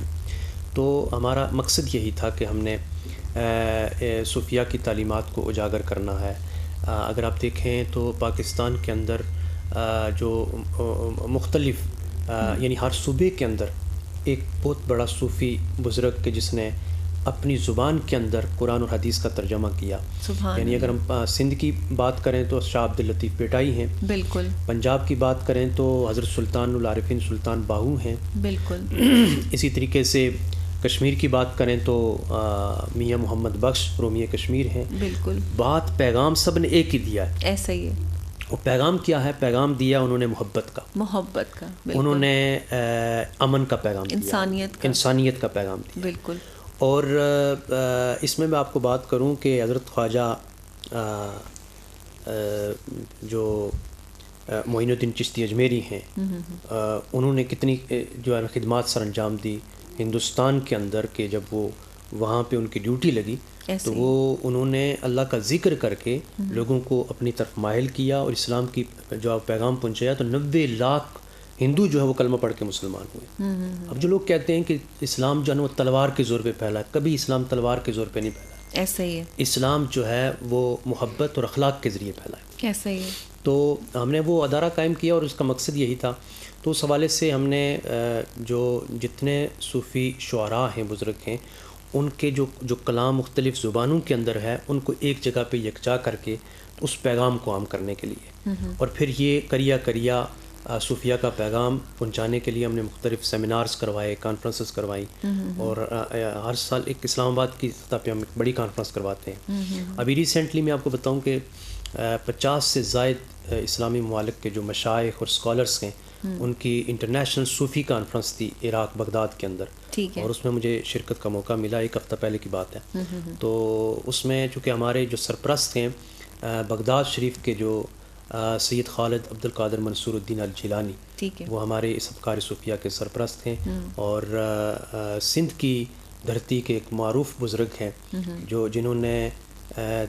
تو ہمارا مقصد یہی تھا کہ ہم نے صوفیہ کی تعلیمات کو اجاگر کرنا ہے. اگر آپ دیکھیں تو پاکستان کے اندر جو مختلف یعنی ہر صوبے کے اندر ایک بہت بڑا صوفی بزرگ کہ جس نے اپنی زبان کے اندر قرآن اور حدیث کا ترجمہ کیا. یعنی اگر ہم سندھ کی بات کریں تو شاہ عبد اللطیف پیٹائی ہیں. بالکل. پنجاب کی بات کریں تو حضرت سلطان العارفین سلطان باہو ہیں. بالکل. اسی طریقے سے کشمیر کی بات کریں تو میاں محمد بخش رومی کشمیر ہیں. بالکل. بات پیغام سب نے ایک ہی دیا ہے. ایسا ہی ہے. وہ پیغام کیا ہے؟ پیغام دیا انہوں نے محبت کا, انہوں نے امن کا پیغام دیا, انسانیت کا پیغام دیا. بالکل. اور اس میں آپ کو بات کروں کہ حضرت خواجہ جو معین الدین چشتی اجمیری ہیں, انہوں نے کتنی جو ہے خدمات سر انجام دی ہندوستان کے اندر, کہ جب وہ وہاں پہ ان کی ڈیوٹی لگی تو وہ انہوں نے اللہ کا ذکر کر کے لوگوں کو اپنی طرف مائل کیا اور اسلام کی جو پیغام پہنچایا. تو 90 لاکھ ہندو جو ہے وہ کلمہ پڑھ کے مسلمان ہوئے. اب جو لوگ کہتے ہیں کہ اسلام جو ہے وہ تلوار کے زور پہ پھیلا, کبھی اسلام تلوار کے زور پہ نہیں پھیلا. ایسا ہی ہے. اسلام جو ہے وہ محبت اور اخلاق کے ذریعے پھیلا ہے. ایسا ہی ہے. تو ہم نے وہ ادارہ قائم کیا اور اس کا مقصد یہی تھا. تو اس حوالے سے ہم نے جو جتنے صوفی شعراء ہیں, بزرگ ہیں, ان کے جو کلام مختلف زبانوں کے اندر ہے ان کو ایک جگہ پہ یکجا کر کے اس پیغام کو عام کرنے کے لیے, اور پھر یہ کریا صوفیہ کا پیغام پہنچانے کے لیے ہم نے مختلف سیمینارز کروائے, کانفرنسز کروائی. اور ہر سال ایک اسلام آباد کی سطح پہ ہم ایک بڑی کانفرنس کرواتے ہیں. ابھی ریسنٹلی میں آپ کو بتاؤں کہ 50 سے زائد اسلامی ممالک کے جو مشائخ اور اسکالرس ہیں ان کی انٹرنیشنل صوفی کانفرنس تھی عراق بغداد کے اندر, اور اس میں مجھے شرکت کا موقع ملا. 1 ہفتہ پہلے کی بات ہے. تو اس میں چونکہ ہمارے جو سرپرست ہیں بغداد شریف کے جو سید خالد عبد القادر منصور الدین الجیلانی, وہ ہمارے اس افکار صوفیہ کے سرپرست ہیں. اور سندھ کی دھرتی کے ایک معروف بزرگ ہیں جنہوں نے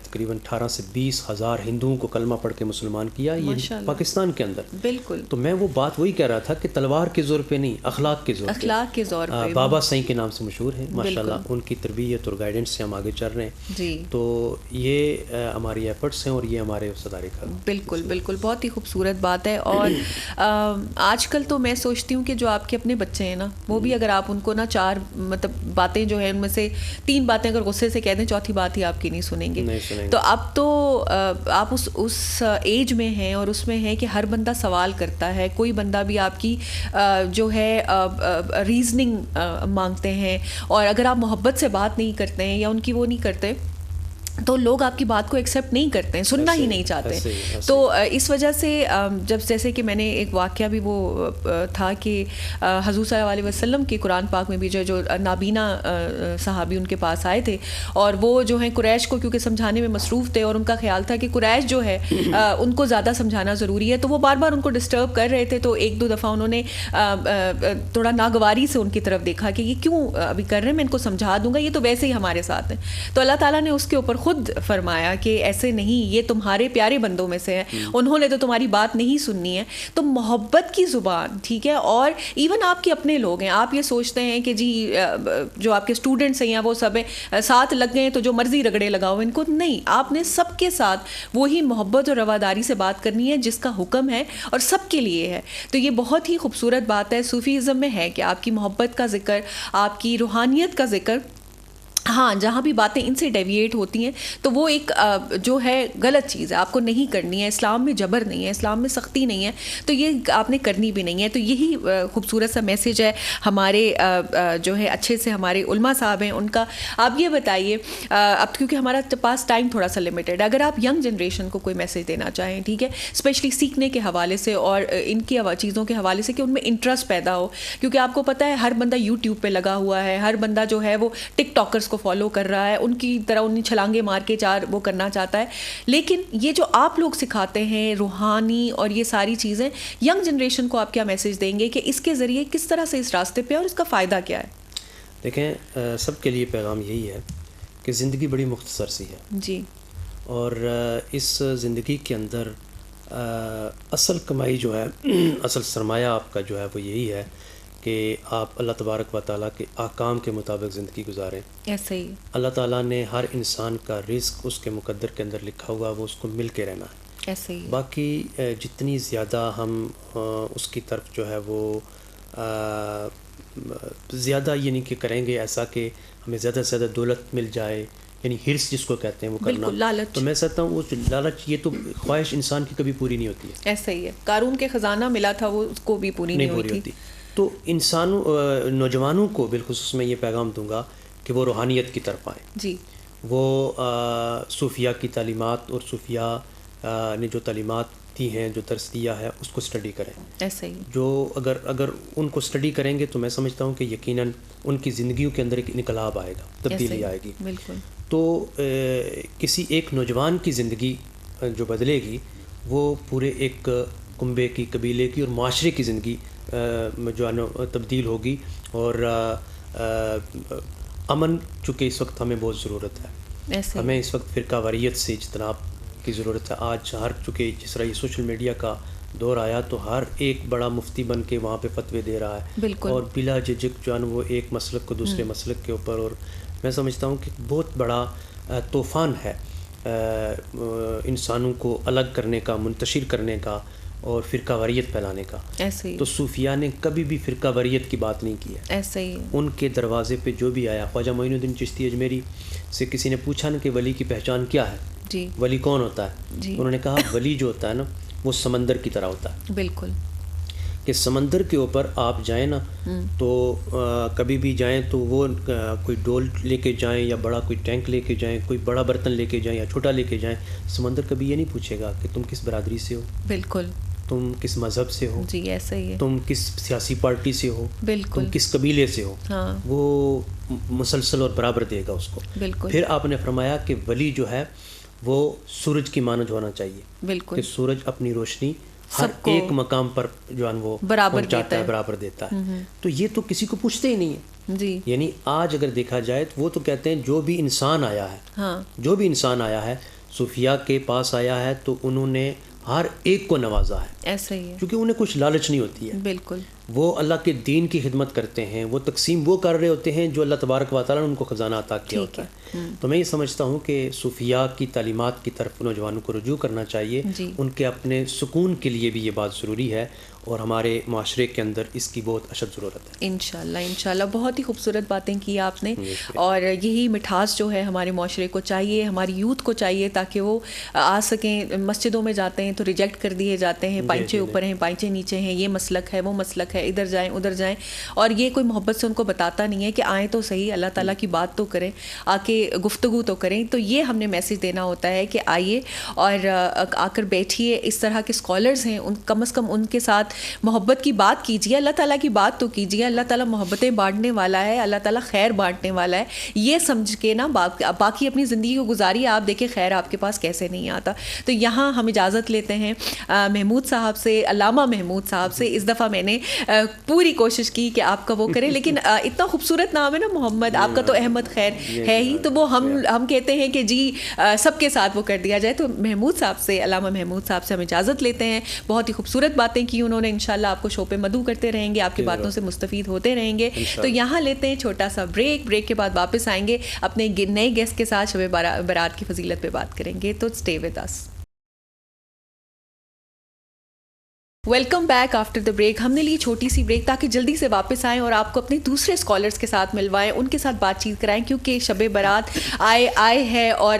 تقریباً 18 سے 20 ہزار ہندوؤں کو کلمہ پڑھ کے مسلمان کیا, یہ پاکستان کے اندر. بالکل. تو میں وہ بات وہی کہہ رہا تھا کہ تلوار کے زور پہ نہیں, اخلاق کے زور پہ. بابا سائیں کے نام سے مشہور ہیں ماشاءاللہ, ان کی تربیت اور گائیڈنس سے ہم آگے چل رہے ہیں. جی. تو یہ ہماری ایفرٹس ہیں اور یہ ہمارے اس ادارے کا. بالکل بالکل, بہت ہی خوبصورت بات ہے. اور آج کل تو میں سوچتی ہوں کہ جو آپ کے اپنے بچے ہیں نا, وہ بھی اگر آپ ان کو نا 4 مطلب باتیں جو ہیں ان میں سے 3 باتیں اگر غصے سے کہہ دیں, چوتھی بات ہی آپ کی نہیں سنیں گے. تو اب تو آپ اس ایج میں ہیں اور اس میں ہیں کہ ہر بندہ سوال کرتا ہے, کوئی بندہ بھی آپ کی جو ہے ریزننگ مانگتے ہیں, اور اگر آپ محبت سے بات نہیں کرتے ہیں یا ان کی وہ نہیں کرتے تو لوگ آپ کی بات کو ایکسیپٹ نہیں کرتے ہیں, سننا ہی نہیں چاہتے. تو اس وجہ سے جب جیسے کہ میں نے ایک واقعہ بھی وہ تھا کہ حضور صلی اللہ علیہ وسلم کے قرآن پاک میں بھی جو نابینا صحابی ان کے پاس آئے تھے, اور وہ جو ہیں قریش کو کیونکہ سمجھانے میں مصروف تھے, اور ان کا خیال تھا کہ قریش جو ہے ان کو زیادہ سمجھانا ضروری ہے, تو وہ بار بار ان کو ڈسٹرب کر رہے تھے. تو 1-2 دفعہ انہوں نے تھوڑا ناگواری سے ان کی طرف دیکھا کہ یہ کیوں ابھی کر رہے ہیں, میں ان کو سمجھا دوں گا, یہ تو ویسے ہی ہمارے ساتھ ہیں. تو اللہ تعالیٰ نے اس کے اوپر خود فرمایا کہ ایسے نہیں, یہ تمہارے پیارے بندوں میں سے ہیں, انہوں نے تو تمہاری بات نہیں سننی ہے. تو محبت کی زبان, ٹھیک ہے, اور ایون آپ کے اپنے لوگ ہیں, آپ یہ سوچتے ہیں کہ جی جو آپ کے اسٹوڈنٹس ہیں یا وہ سب ہیں ساتھ لگ گئے تو جو مرضی رگڑے لگاؤ ان کو, نہیں, آپ نے سب کے ساتھ وہی محبت اور رواداری سے بات کرنی ہے جس کا حکم ہے اور سب کے لیے ہے. تو یہ بہت ہی خوبصورت بات ہے صوفیزم میں ہے کہ آپ کی محبت کا ذکر, آپ کی روحانیت کا ذکر ہاں جہاں بھی باتیں ان سے ڈیویٹ ہوتی ہیں تو وہ ایک جو ہے غلط چیز ہے, آپ کو نہیں کرنی ہے. اسلام میں جبر نہیں ہے, اسلام میں سختی نہیں ہے, تو یہ آپ نے کرنی بھی نہیں ہے. تو یہی خوبصورت سا میسیج ہے ہمارے جو ہے اچھے سے ہمارے علماء صاحب ہیں ان کا. آپ یہ بتائیے اب کیونکہ ہمارا پاس ٹائم تھوڑا سا لمیٹیڈ ہے, اگر آپ ینگ جنریشن کو کوئی میسیج دینا چاہیں, ٹھیک ہے, اسپیشلی سیکھنے کے حوالے سے اور ان کی چیزوں کے حوالے سے کہ ان میں انٹرسٹ پیدا ہو, کیونکہ آپ کو پتہ ہے ہر بندہ یوٹیوب پہ لگا ہوا ہے, ہر بندہ جو ہے وہ ٹک ٹاکرس کو فالو کر رہا ہے, ان کی طرح انہیں چھلانگے مار کے چار وہ کرنا چاہتا ہے. لیکن یہ جو آپ لوگ سکھاتے ہیں روحانی اور یہ ساری چیزیں, ینگ جنریشن کو آپ کیا میسیج دیں گے کہ اس کے ذریعے کس طرح سے اس راستے پہ اور اس کا فائدہ کیا ہے؟ دیکھیں سب کے لیے پیغام یہی ہے کہ زندگی بڑی مختصر سی ہے جی, اور اس زندگی کے اندر اصل کمائی جو ہے, اصل سرمایہ آپ کا جو ہے وہ یہی ہے کہ آپ اللہ تبارک و تعالیٰ کے احکام کے مطابق زندگی گزاریں. ایسے ہی اللہ تعالیٰ نے ہر انسان کا رزق اس کے مقدر کے اندر لکھا ہوا, وہ اس کو مل کے رہنا ہے. ایسے ہی باقی جتنی زیادہ ہم اس کی طرف جو ہے وہ زیادہ یہ نہیں کہ کریں گے ایسا کہ ہمیں زیادہ سے زیادہ دولت مل جائے, یعنی ہرس جس کو کہتے ہیں وہ کرنا, لالچ, تو میں سمجھتا ہوں وہ لالچ یہ تو خواہش انسان کی کبھی پوری نہیں ہوتی ہے. ایسا ہی ہے, قارون کے خزانہ ملا تھا وہ اس کو بھی پوری نہیں ہوئی تھی. تو نوجوانوں کو بالخصوص میں یہ پیغام دوں گا کہ وہ روحانیت کی طرف آئیں. جی, وہ صوفیاء کی تعلیمات اور صوفیاء نے جو تعلیمات دی ہیں, جو درس دیا ہے, اس کو اسٹڈی کریں. ایسے ہی جو اگر ان کو اسٹڈی کریں گے تو میں سمجھتا ہوں کہ یقیناً ان کی زندگیوں کے اندر ایک انقلاب آئے گا, تبدیلی آئے گی. بالکل. تو کسی ایک نوجوان کی زندگی جو بدلے گی وہ پورے ایک کنبے کی, قبیلے کی اور معاشرے کی زندگی جو ہے تبدیل ہوگی. اور امن چونکہ اس وقت ہمیں بہت ضرورت ہے, ہمیں اس وقت فرقہ واریت سے اجتناب کی ضرورت ہے. آج ہر چونکہ جس طرح یہ سوشل میڈیا کا دور آیا تو ہر ایک بڑا مفتی بن کے وہاں پہ فتوے دے رہا ہے, اور بلا جھجک جو ہے وہ ایک مسلک کو دوسرے مسلک کے اوپر, اور میں سمجھتا ہوں کہ بہت بڑا طوفان ہے انسانوں کو الگ کرنے کا, منتشر کرنے کا اور فرقہ واریت پھیلانے کا. ایسے ہی تو صوفیاء نے کبھی بھی فرقہ واریت کی بات نہیں کی ہے. ایسے ہی ان کے دروازے پہ جو بھی آیا, خواجہ معین الدین چشتی اجمیری سے کسی نے پوچھا نا کہ ولی کی پہچان کیا ہے, جی, ولی کون ہوتا ہے, جی, انہوں نے کہا ولی جو ہوتا ہے نا وہ سمندر کی طرح ہوتا ہے. بالکل, کہ سمندر کے اوپر آپ جائیں نا تو کبھی بھی جائیں تو وہ کوئی ڈول لے کے جائیں یا بڑا کوئی ٹینک لے کے جائیں, کوئی بڑا برتن لے کے جائیں یا چھوٹا لے کے جائیں, سمندر کبھی یہ نہیں پوچھے گا کہ تم کس برادری سے ہو, بالکل, تم کس مذہب سے ہو, جی ایسا ہی ہے, تم کس سیاسی پارٹی سے ہو, بالکل, تم کس قبیلے سے ہو, ہاں, وہ مسلسل اور برابر دے گا اس کو. بالکل. پھر آپ نے فرمایا کہ ولی جو ہے وہ سورج کی مانند ہونا چاہیے, بالکل, کہ سورج اپنی روشنی ہر ایک مقام پر جو ہے وہ برابر دیتا ہے. تو یہ تو کسی کو پوچھتے ہی نہیں ہے. جی, یعنی آج اگر دیکھا جائے تو وہ تو کہتے ہیں جو بھی انسان آیا ہے, ہاں, جو بھی انسان آیا ہے صوفیاء کے پاس آیا ہے تو انہوں نے ہر ایک کو نوازا ہے. ایسا ہی ہے, کیونکہ انہیں کچھ لالچ نہیں ہوتی ہے. بالکل, وہ اللہ کے دین کی خدمت کرتے ہیں, وہ تقسیم وہ کر رہے ہوتے ہیں جو اللہ تبارک و تعالیٰ نے ان کو خزانہ عطا کیا ہوتا ہے. تو میں یہ سمجھتا ہوں کہ صوفیاء کی تعلیمات کی طرف نوجوانوں کو رجوع کرنا چاہیے. ان کے اپنے سکون کے لیے بھی یہ بات ضروری ہے, اور ہمارے معاشرے کے اندر اس کی بہت اشد ضرورت ہے. انشاءاللہ بہت ہی خوبصورت باتیں کی آپ نے, اور یہی مٹھاس جو ہے ہمارے معاشرے کو چاہیے, ہماری یوتھ کو چاہیے, تاکہ وہ آ سکیں. مسجدوں میں جاتے ہیں تو ریجیکٹ کر دیے جاتے ہیں, پائچے اوپر ہیں, پائچے نیچے ہیں, یہ مسلک ہے, وہ مسلک ہے, ادھر جائیں ادھر جائیں, اور یہ کوئی محبت سے ان کو بتاتا نہیں ہے کہ آئیں تو صحیح, اللہ تعالیٰ کی بات تو کریں, آ کے گفتگو تو کریں. تو یہ ہم نے میسیج دینا ہوتا ہے کہ آئیے اور آ کر بیٹھیے. اس طرح کے اسکالرز ہیں, ان کم از کم ان کے ساتھ محبت کی بات کیجیے, اللہ تعالیٰ کی بات تو کیجیے. اللہ تعالیٰ محبتیں بانٹنے والا ہے, اللہ تعالیٰ خیر بانٹنے والا ہے, یہ سمجھ کے نا باقی اپنی زندگی کو گزاری. آپ دیکھیں خیر آپ کے پاس کیسے نہیں آتا. تو یہاں ہم اجازت لیتے ہیں محمود صاحب سے, علامہ محمود صاحب سے. اس دفعہ میں نے پوری کوشش کی کہ آپ کا وہ کریں, لیکن اتنا خوبصورت نام ہے نا محمد, آپ کا تو احمد خیر ہے ہی, تو وہ ہم کہتے ہیں کہ جی سب کے ساتھ وہ کر دیا جائے. تو محمود صاحب سے, علامہ محمود صاحب سے ہم اجازت لیتے ہیں. بہت ہی خوبصورت باتیں کی انہوں نے, انشاءاللہ آپ کو شو پہ مدعو کرتے رہیں گے, آپ کی باتوں سے مستفید ہوتے رہیں گے. تو یہاں لیتے ہیں چھوٹا سا بریک کے بعد واپس آئیں گے, اپنے نئے گیسٹ کے ساتھ شب برات کی فضیلت پہ بات کریں گے. تو stay with us. Welcome back after the break. ہم نے لی چھوٹی سی بریک تاکہ جلدی سے واپس آئیں اور آپ کو اپنے دوسرے اسکالرس کے ساتھ ملوائیں, ان کے ساتھ بات چیت کرائیں, کیونکہ شب برات آئے ہے اور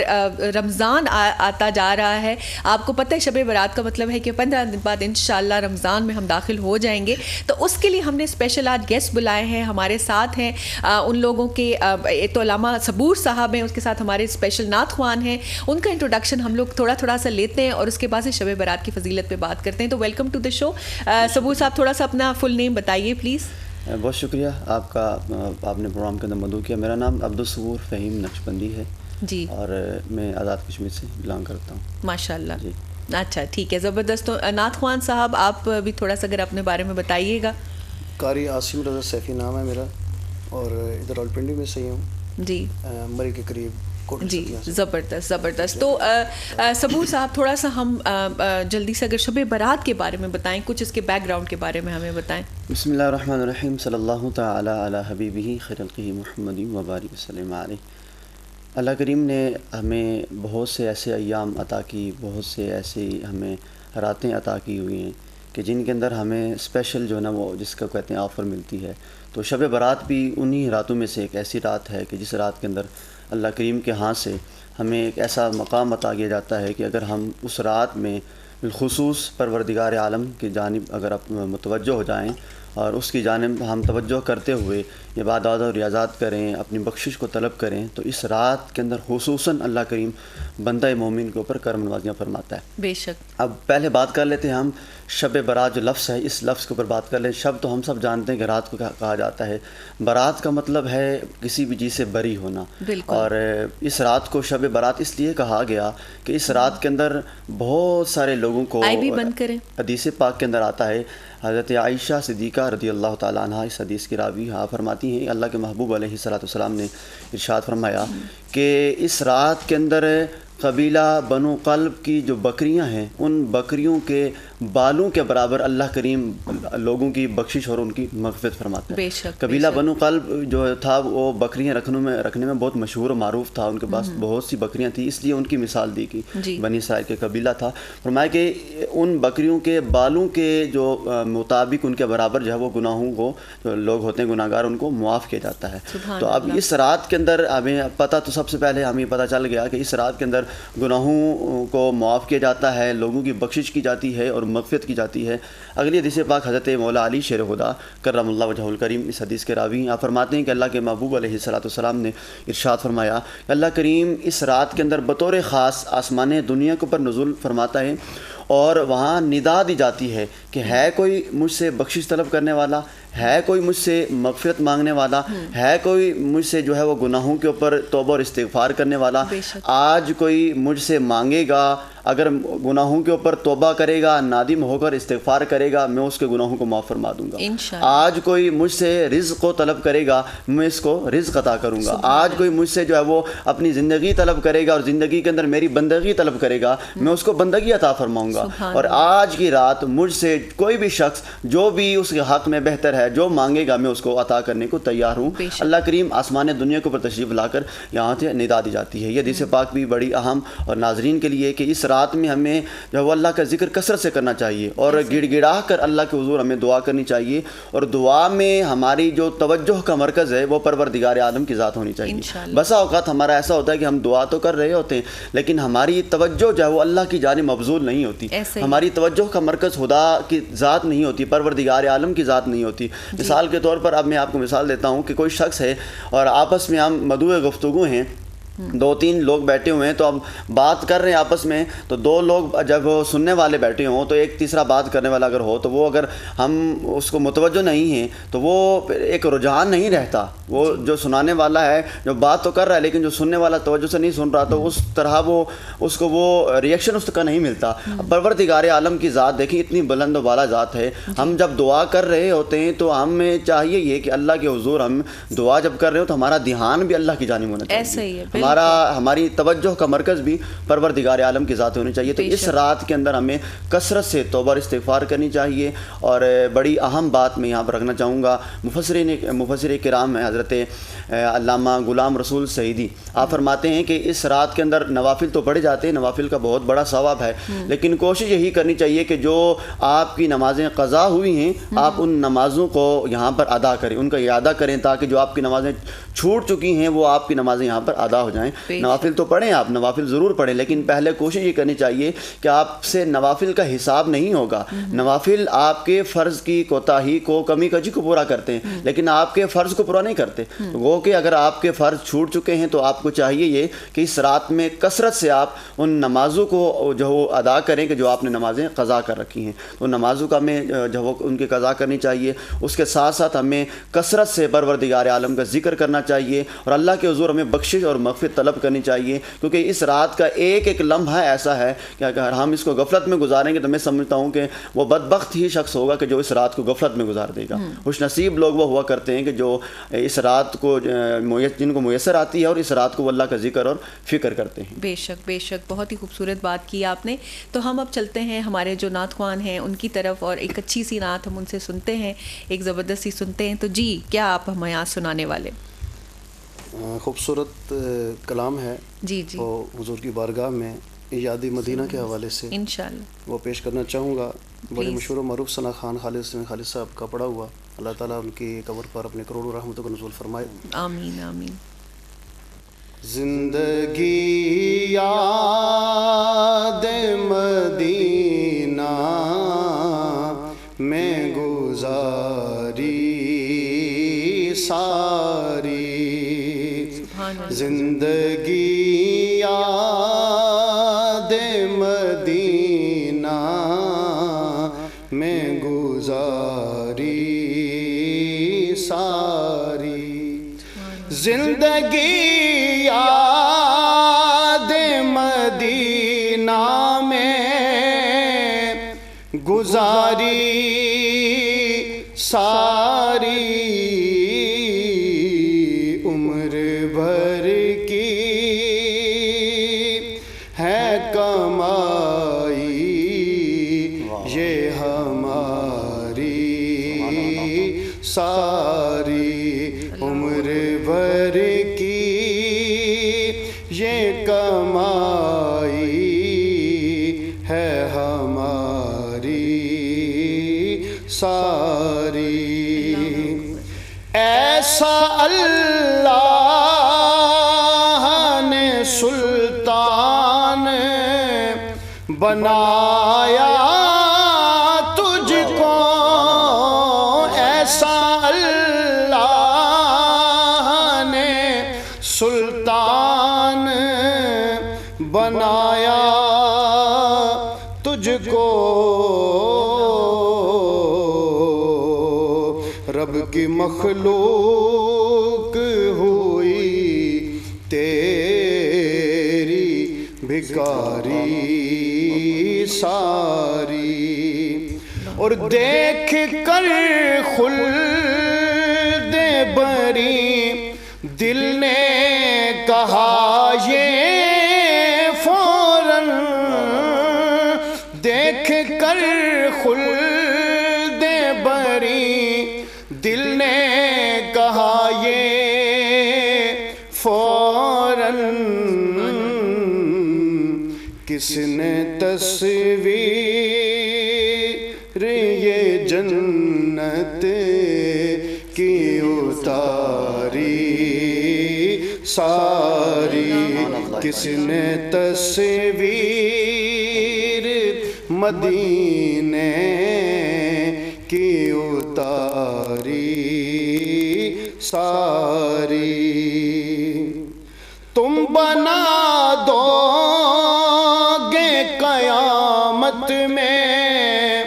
رمضان آتا جا رہا ہے. آپ کو پتہ ہے شب برات کا مطلب ہے کہ 15 دن بعد انشاءاللہ رمضان میں ہم داخل ہو جائیں گے. تو اس کے لیے ہم نے اسپیشل آج گیسٹ بلائے ہیں, ہمارے ساتھ ہیں ان لوگوں کے, تو علامہ صبور صاحب ہیں, اس کے ساتھ ہمارے اسپیشل نعت خوان ہیں. ان کا انٹروڈکشن ہم لوگ تھوڑا سا لیتے ہیں اور اس کے بعد سے شب برات کی فضیلت پہ بات کرتے ہیں. تو ویلکم ٹو دا شو. صبور صاحب تھوڑا سا اپنا فل نیم بتائیے پلیز. بہت شکریہ آپ کا, آپ نے پروگرام کے اندر مدعو کیا. میرا نام عبدالصبور فہیم نقشبندی ہے جی, اور میں آزاد کشمیر سے بلانگ کرتا ہوں. ماشاء اللہ جی اچھا ٹھیک ہے, زبردست. تو نعت خوان صاحب آپ بھی تھوڑا سا اگر اپنے بارے میں بتائیے گا. قاری عاصم رضا سیفی نام ہے میرا, اور ادھر راولپنڈی میں سے ہی ہوں جی, مری کے قریب. جی زبردست. تو صبور صاحب تھوڑا سا ہم جلدی سے اگر شب برات کے بارے میں بتائیں, کچھ اس کے بیک گراؤنڈ کے بارے میں ہمیں بتائیں. بسم اللہ الرحمن الرحیم. صلی اللہ تعالی علی حبیبہ خیر الخلق محمد وبارک وسلم علیہ. اللہ کریم نے ہمیں بہت سے ایسے ایام عطا کی, بہت سے ایسے ہمیں راتیں عطا کی ہوئی ہیں کہ جن کے اندر ہمیں اسپیشل جو ہے نا وہ جس کا کہتے ہیں آفر ملتی ہے. تو شب برات بھی انہی راتوں میں سے ایک ایسی رات ہے کہ جس رات کے اندر اللہ کریم کے ہاں سے ہمیں ایک ایسا مقام عطا کیا جاتا ہے کہ اگر ہم اس رات میں بالخصوص پروردگار عالم کی جانب اگر آپ متوجہ ہو جائیں اور اس کی جانب ہم توجہ کرتے ہوئے عبادات اور ریاضات کریں, اپنی بخشش کو طلب کریں, تو اس رات کے اندر خصوصاً اللہ کریم بندہ مومن کے اوپر کرم نوازیاں فرماتا ہے. بے شک. اب پہلے بات کر لیتے ہیں ہم شب برات جو لفظ ہے, اس لفظ کے اوپر بات کر لیں. شب تو ہم سب جانتے ہیں کہ رات کو کہا جاتا ہے, برات کا مطلب ہے کسی بھی چیز سے بری ہونا. اور اس رات کو شب برات اس لیے کہا گیا کہ اس رات کے اندر بہت سارے لوگوں کو, حدیث پاک کے اندر آتا ہے, حضرت عائشہ صدیقہ رضی اللہ تعالیٰ عنہ اس حدیث کی راوی فرماتی ہیں, اللہ کے محبوب علیہ الصلوۃ والسلام نے ارشاد فرمایا کہ اس رات کے اندر قبیلہ بنو قلب کی جو بکریاں ہیں ان بکریوں کے بالوں کے برابر اللہ کریم لوگوں کی بخشش اور ان کی مغفرت فرماتا ہے. قبیلہ بنو قلب جو تھا وہ بکریاں رکھنے میں بہت مشہور و معروف تھا, ان کے پاس بہت سی بکریاں تھیں, اس لیے ان کی مثال دی کی. بنی اسرائیل کے قبیلہ تھا, فرمایا کہ ان بکریوں کے بالوں کے جو مطابق ان کے برابر جو ہے وہ گناہوں کو, جو لوگ ہوتے ہیں گناہ گار, ان کو معاف کیا جاتا ہے. تو اب اس رات کے اندر ہمیں پتہ, تو سب سے پہلے ہمیں پتہ چل گیا کہ اس رات کے اندر گناہوں کو معاف کیا جاتا ہے, لوگوں کی بخشش کی جاتی ہے اور مغفرت کی جاتی ہے. اگلی حدیث پاک حضرت مولا علی شیر خدا کرم اللہ وجہہ الکریم اس حدیث کے راوی آپ فرماتے ہیں کہ اللہ کے محبوب علیہ الصلوۃ والسلام نے ارشاد فرمایا کہ اللہ کریم اس رات کے اندر بطور خاص آسمان دنیا کے اوپر نزول فرماتا ہے اور وہاں ندا دی جاتی ہے کہ ہے کوئی مجھ سے بخشش طلب کرنے والا, ہے کوئی مجھ سے مغفرت مانگنے والا, ہے کوئی مجھ سے جو ہے وہ گناہوں کے اوپر توبہ اور استغفار کرنے والا. آج کوئی مجھ سے مانگے گا, اگر گناہوں کے اوپر توبہ کرے گا, نادم ہو کر استغفار کرے گا, میں اس کے گناہوں کو معاف فرما دوں گا. آج کوئی مجھ سے رزق کو طلب کرے گا, میں اس کو رزق عطا کروں گا. آج کوئی مجھ سے جو ہے وہ اپنی زندگی طلب کرے گا اور زندگی کے اندر میری بندگی طلب کرے گا, میں اس کو بندگی عطا فرماؤں گا. اور آج کی رات مجھ سے کوئی بھی شخص جو بھی اس کے حق میں بہتر ہے, جو مانگے گا, میں اس کو عطا کرنے کو تیار ہوں. اللہ کریم آسمان دنیا کے اوپر تشریف لا کر یہاں سے ندا دی جاتی ہے. یہ حدیث پاک بھی بڑی اہم اور ناظرین کے لیے کہ اس رات میں ہمیں جو وہ اللہ کا ذکر کثرت سے کرنا چاہیے اور گڑ گڑا کر اللہ کے حضور ہمیں دعا کرنی چاہیے, اور دعا میں ہماری جو توجہ کا مرکز ہے وہ پروردگار عالم کی ذات ہونی چاہیے. بسا اوقات ہمارا ایسا ہوتا ہے کہ ہم دعا تو کر رہے ہوتے ہیں لیکن ہماری توجہ جو ہے وہ اللہ کی جانب مبذول نہیں ہوتی, ہماری توجہ کا مرکز خدا کی ذات نہیں ہوتی, پروردگار عالم کی ذات نہیں ہوتی. مثال کے طور پر اب میں آپ کو مثال دیتا ہوں کہ کوئی شخص ہے اور آپس میں ہم مدعو گفتگو ہیں, 2-3 لوگ بیٹھے ہوئے ہیں, تو اب بات کر رہے ہیں آپس میں, تو 2 لوگ جب سننے والے بیٹھے ہوں تو ایک تیسرا بات کرنے والا اگر ہو تو وہ اگر ہم اس کو متوجہ نہیں ہیں تو وہ ایک رجحان نہیں رہتا. وہ جو سنانے والا ہے جو بات تو کر رہا ہے لیکن جو سننے والا توجہ سے نہیں سن رہا, تو اس طرح وہ اس کو وہ ریئیکشن اس کا نہیں ملتا. پروردگار عالم کی ذات دیکھیں اتنی بلند و بالا ذات ہے, ہم جب دعا کر رہے ہوتے ہیں تو ہمیں چاہیے یہ کہ اللہ کے حضور ہم دعا جب کر رہے ہو تو ہمارا دھیان بھی اللہ کی جانب ہونا چاہیے. ہماری توجہ کا مرکز بھی پروردگار عالم کی ذات ہونی چاہیے. تو اس رات کے اندر ہمیں کثرت سے توبہ اور استغفار کرنی چاہیے. اور بڑی اہم بات میں یہاں پر رکھنا چاہوں گا, مفسر کرام ہیں حضرت علامہ غلام رسول سعیدی, آپ فرماتے ہیں کہ اس رات کے اندر نوافل تو پڑھے جاتے ہیں, نوافل کا بہت بڑا ثواب ہے, لیکن کوشش یہی کرنی چاہیے کہ جو آپ کی نمازیں قضا ہوئی ہیں آپ ان نمازوں کو یہاں پر ادا کریں, ان کا اعادہ کریں, تاکہ جو آپ کی نمازیں چھوٹ چکی ہیں وہ آپ کی نمازیں یہاں پر ادا ہو جائیں. نوافل تو پڑھیں, آپ نوافل ضرور پڑھیں, لیکن پہلے کوشش یہ کرنی چاہیے کہ آپ سے نوافل کا حساب نہیں ہوگا. نوافل آپ کے فرض کی کوتاہی کو, کمی کجی کو پورا کرتے ہیں, لیکن آپ کے فرض کو پورا نہیں کرتے. وہ کہ اگر آپ کے فرض چھوٹ چکے ہیں تو آپ کو چاہیے یہ کہ اس رات میں کثرت سے آپ ان نمازوں کو جو ادا کریں کہ جو آپ نے نمازیں قضا کر رکھی ہیں. تو نمازوں کا ہمیں جو ان کی قضا کرنی چاہیے. اس کے ساتھ ساتھ ہمیں کثرت سے پروردگار عالم کا ذکر کرنا چاہیے, اور اللہ کے حضور ہمیں بخشش اور مغفرت طلب کرنی چاہیے, کیونکہ اس رات کا ایک ایک لمحہ ایسا ہے کہ اگر ہم اس کو غفلت میں گزاریں گے تو میں سمجھتا ہوں کہ وہ بدبخت ہی شخص ہوگا کہ جو اس رات کو غفلت میں گزار دے گا. خوش نصیب لوگ وہ ہوا کرتے ہیں کہ جو اس رات کو جن کو میسر آتی ہے اور اس رات کو اللہ کا ذکر اور فکر کرتے ہیں. بے شک بے شک, بہت ہی خوبصورت بات کی آپ نے. تو ہم اب چلتے ہیں ہمارے جو نعت خوان ہیں ان کی طرف, اور ایک اچھی سی نعت ہم ان سے سنتے ہیں, ایک زبردست سی سنتے ہیں. تو جی کیا آپ ہمیں یہاں سنانے والے؟ خوبصورت کلام ہے جی جی, وہ حضور کی بارگاہ میں یاد مدینہ کے حوالے سے انشاءاللہ وہ پیش کرنا چاہوں گا. بڑے مشہور و معروف ثنا خان خالد صاحب کا پڑھا ہوا. اللہ تعالیٰ ان کی قبر پر اپنے کروڑوں رحمتوں کا نزول فرمائے. آمین آمین. زندگی یاد مدینہ میں گزاری ساری, زندگی یاد مدینہ میں گزاری ساری, زندگی یاد مدینہ میں گزاری ساری, عمر بھر کی ہے کمائی یہ ہماری ساری, عمر بھر کی یہ کمائی ہے ہماری ساری. ایسا اللہ نے سلطان بنایا تجھ کو, ایسا اللہ نے سلطان بنایا تجھ کو, رب کی مخلوق ہوئی تیری بھکاری ساری, اور دیکھ کر خلد بری دل نے کہا یہ فوراً, دیکھ کر خلد بری دل نے کہا یہ فوراً, کس نے تصویر یہ جنت کی اتاری ساری, کس نے تصویر مدینے کی اتاری ساری, تم بنا دو گے قیامت میں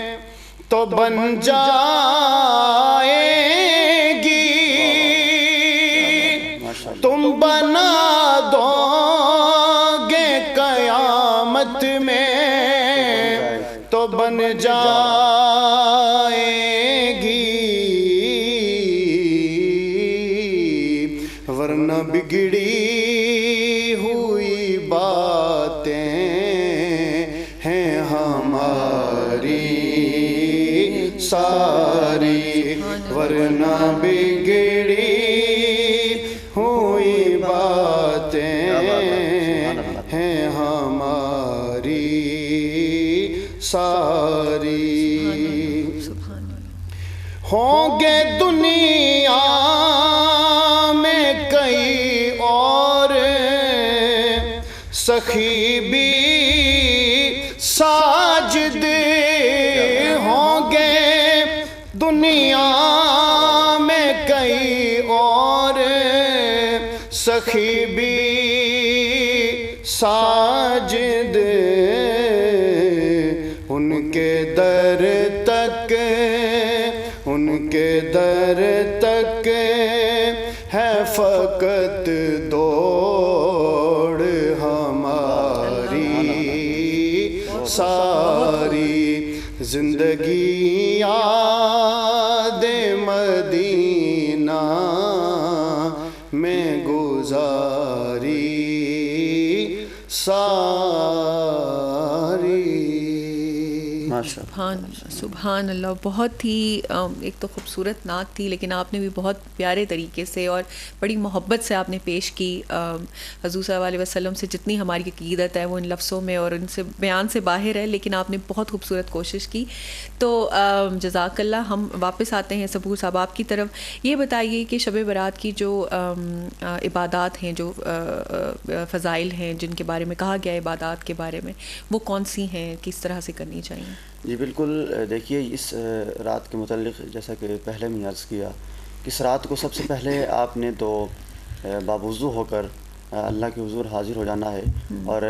تو بن جائے گی, تم بنا دو گے قیامت میں تو بن جائے گی, ورنہ بگڑی ہوئی باتیں ہیں ہماری ساری، ورنہ بگڑی ہوئی باتیں ہیں ہماری ساری۔ ہوں گے دنیا میں کئی اور سخی بھی ساجد، ہوں گے دنیا میں کئی اور سخی بھی ساجد، ان کے در تک، ان کے در تک ہے فقط دوڑ ہماری ساری، زندگی یاد مدینہ میں گزاری ساری۔ سبحان اللہ، بہت ہی ایک تو خوبصورت نعت تھی، لیکن آپ نے بھی بہت پیارے طریقے سے اور بڑی محبت سے آپ نے پیش کی۔ حضور صلی اللہ علیہ وسلم سے جتنی ہماری عقیدت ہے وہ ان لفظوں میں اور ان سے بیان سے باہر ہے، لیکن آپ نے بہت خوبصورت کوشش کی، تو جزاک اللہ۔ ہم واپس آتے ہیں سبور صاحب آپ کی طرف۔ یہ بتائیے کہ شب برات کی جو عبادات ہیں، جو فضائل ہیں جن کے بارے میں کہا گیا عبادات کے بارے میں، وہ کون سی ہیں، کس طرح سے کرنی چاہیے؟ جی بالکل، دیکھیے اس رات کے متعلق جیسا کہ پہلے میں عرض کیا کہ اس رات کو سب سے پہلے آپ نے تو باوضو ہو کر اللہ کے حضور حاضر ہو جانا ہے، اور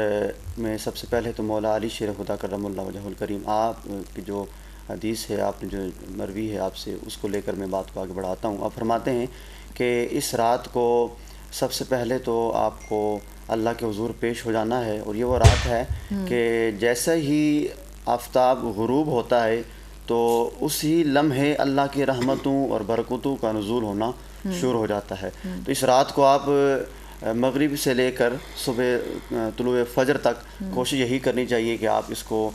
میں سب سے پہلے تو مولا علی شیر خدا کرم اللہ وجہ الکریم آپ کی جو حدیث ہے، آپ نے جو مروی ہے آپ سے، اس کو لے کر میں بات کو آگے بڑھاتا ہوں۔ آپ فرماتے ہیں کہ اس رات کو سب سے پہلے تو آپ کو اللہ کے حضور پیش ہو جانا ہے، اور یہ وہ رات ہے کہ جیسے ہی آفتاب غروب ہوتا ہے تو اسی لمحے اللہ کی رحمتوں اور برکتوں کا نزول ہونا شروع ہو جاتا ہے۔ تو اس رات کو آپ مغرب سے لے کر صبح طلوع فجر تک کوشش یہی کرنی چاہیے کہ آپ اس کو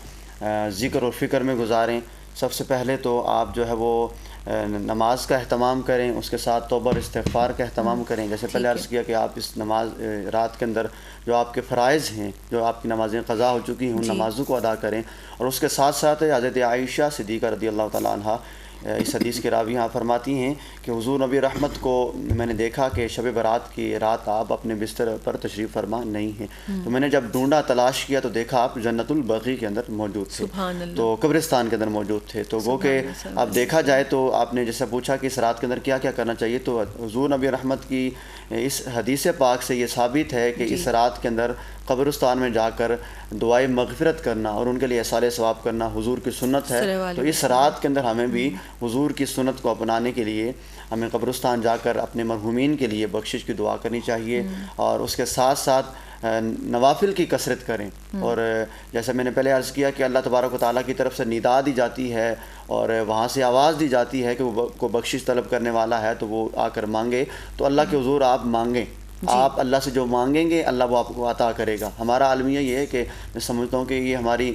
ذکر اور فکر میں گزاریں۔ سب سے پہلے تو آپ جو ہے وہ نماز کا اہتمام کریں، اس کے ساتھ توبہ اور استغفار کا اہتمام کریں۔ جیسے پہلے عرض کیا کہ آپ اس نماز رات کے اندر جو آپ کے فرائض ہیں، جو آپ کی نمازیں قضا ہو چکی ہیں، ان نمازوں کو ادا کریں، اور اس کے ساتھ ساتھ حضرت عائشہ صدیقہ رضی اللہ تعالیٰ عنہ اس حدیث کے راوی یہاں فرماتی ہیں کہ حضور نبی رحمت کو میں نے دیکھا کہ شب برات کی رات آپ اپنے بستر پر تشریف فرما نہیں ہیں، تو میں نے جب ڈھونڈا تلاش کیا تو دیکھا آپ جنت البقیع کے اندر موجود تھے، تو قبرستان کے اندر موجود تھے۔ تو وہ کہ اب دیکھا جائے تو آپ نے جیسے پوچھا کہ اس رات کے اندر کیا کیا کرنا چاہیے، تو حضور نبی رحمت کی اس حدیث پاک سے یہ ثابت ہے کہ اس رات کے اندر قبرستان میں جا کر دعائے مغفرت کرنا اور ان کے لیے احصال ثواب کرنا حضور کی سنت ہے۔ تو اس رات کے اندر ہمیں بھی حضور کی سنت کو اپنانے کے لیے ہمیں قبرستان جا کر اپنے مرحومین کے لیے بخشش کی دعا کرنی چاہیے، اور اس کے ساتھ ساتھ نوافل کی کثرت کریں۔ اور جیسے میں نے پہلے عرض کیا کہ اللہ تبارک و تعالیٰ کی طرف سے ندا دی جاتی ہے اور وہاں سے آواز دی جاتی ہے کہ وہ کو بخشش طلب کرنے والا ہے تو وہ آ کر مانگے، تو اللہ کے حضور آپ مانگیں، آپ اللہ سے جو مانگیں گے اللہ وہ آپ کو عطا کرے گا۔ ہمارا المیہ یہ ہے کہ میں سمجھتا ہوں کہ یہ ہماری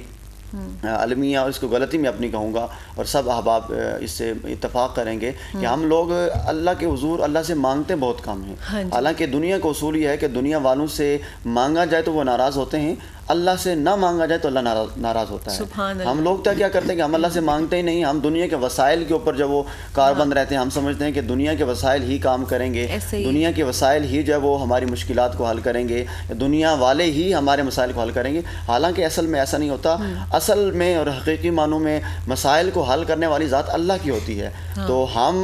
المیہ، اور اس کو غلطی میں اپنی کہوں گا اور سب احباب اس سے اتفاق کریں گے کہ ہم لوگ اللہ کے حضور اللہ سے مانگتے بہت کم ہیں۔ حالانکہ دنیا کا اصول یہ ہے کہ دنیا والوں سے مانگا جائے تو وہ ناراض ہوتے ہیں، اللہ سے نہ مانگا جائے تو اللہ ناراض ہوتا ہے۔ ہم لوگ کیا کرتے ہیں کہ ہم اللہ سے مانگتے ہی نہیں، ہم دنیا کے وسائل کے اوپر جب وہ کاربند رہتے ہیں، ہم سمجھتے ہیں کہ دنیا کے وسائل ہی کام کریں گے، دنیا کے وسائل ہی جو ہے وہ ہماری مشکلات کو حل کریں گے، دنیا والے ہی ہمارے مسائل کو حل کریں گے۔ حالانکہ اصل میں ایسا نہیں ہوتا، اصل میں اور حقیقی معنوں میں مسائل کو حل کرنے والی ذات اللہ کی ہوتی ہے۔ تو ہم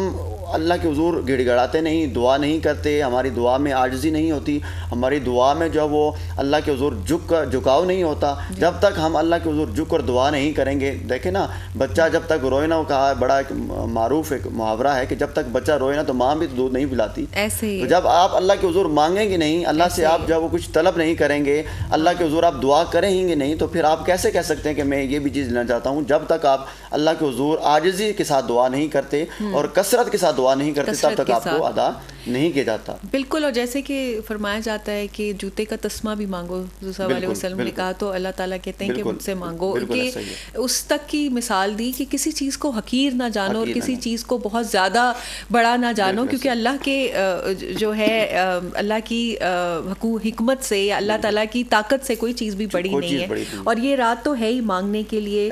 اللہ کے حضور گڑ گڑاتے نہیں، دعا نہیں کرتے، ہماری دعا میں عاجزی نہیں ہوتی، ہماری دعا میں جو وہ اللہ کے حضور جھکاؤ نہیں ہوتا۔ جب تک ہم اللہ کے حضور جھک کر دعا نہیں کریں گے، دیکھیں نا بچہ جب تک روئے نا، وہ کہا بڑا ایک معروف ایک محاورہ ہے کہ جب تک بچہ روئے نا تو ماں بھی دودھ نہیں پلاتی۔ تو جب آپ اللہ کے حضور مانگیں گے نہیں، اللہ سے آپ جب وہ کچھ طلب نہیں کریں گے، اللہ کے حضور آپ دعا کریں گے نہیں، تو پھر آپ کیسے کہہ سکتے ہیں کہ میں یہ بھی چیز لینا چاہتا ہوں؟ جب تک آپ اللہ کے حضور عاجزی کے ساتھ دعا نہیں کرتے اور کثرت کے ساتھ دعا نہیں کرتے، تب تک آپ کو ادا نہیں کیا جاتا. بالکل. اور جیسے کہ فرمایا جاتا ہے کہ جوتے کا تسمہ بھی مانگو, صلی اللہ علیہ وسلم نے کہا, تو اللہ تعالیٰ کہتے ہیں کہ مجھ سے مانگو. کہ اس تک کی مثال دی کہ کسی چیز کو حقیر نہ جانو اور کسی چیز کو بہت زیادہ بڑا نہ جانو, کیونکہ اللہ کے جو ہے اللہ کی حکمت سے یا اللہ تعالیٰ کی طاقت سے کوئی چیز بھی بڑی نہیں ہے. اور یہ رات تو ہے ہی مانگنے کے لیے,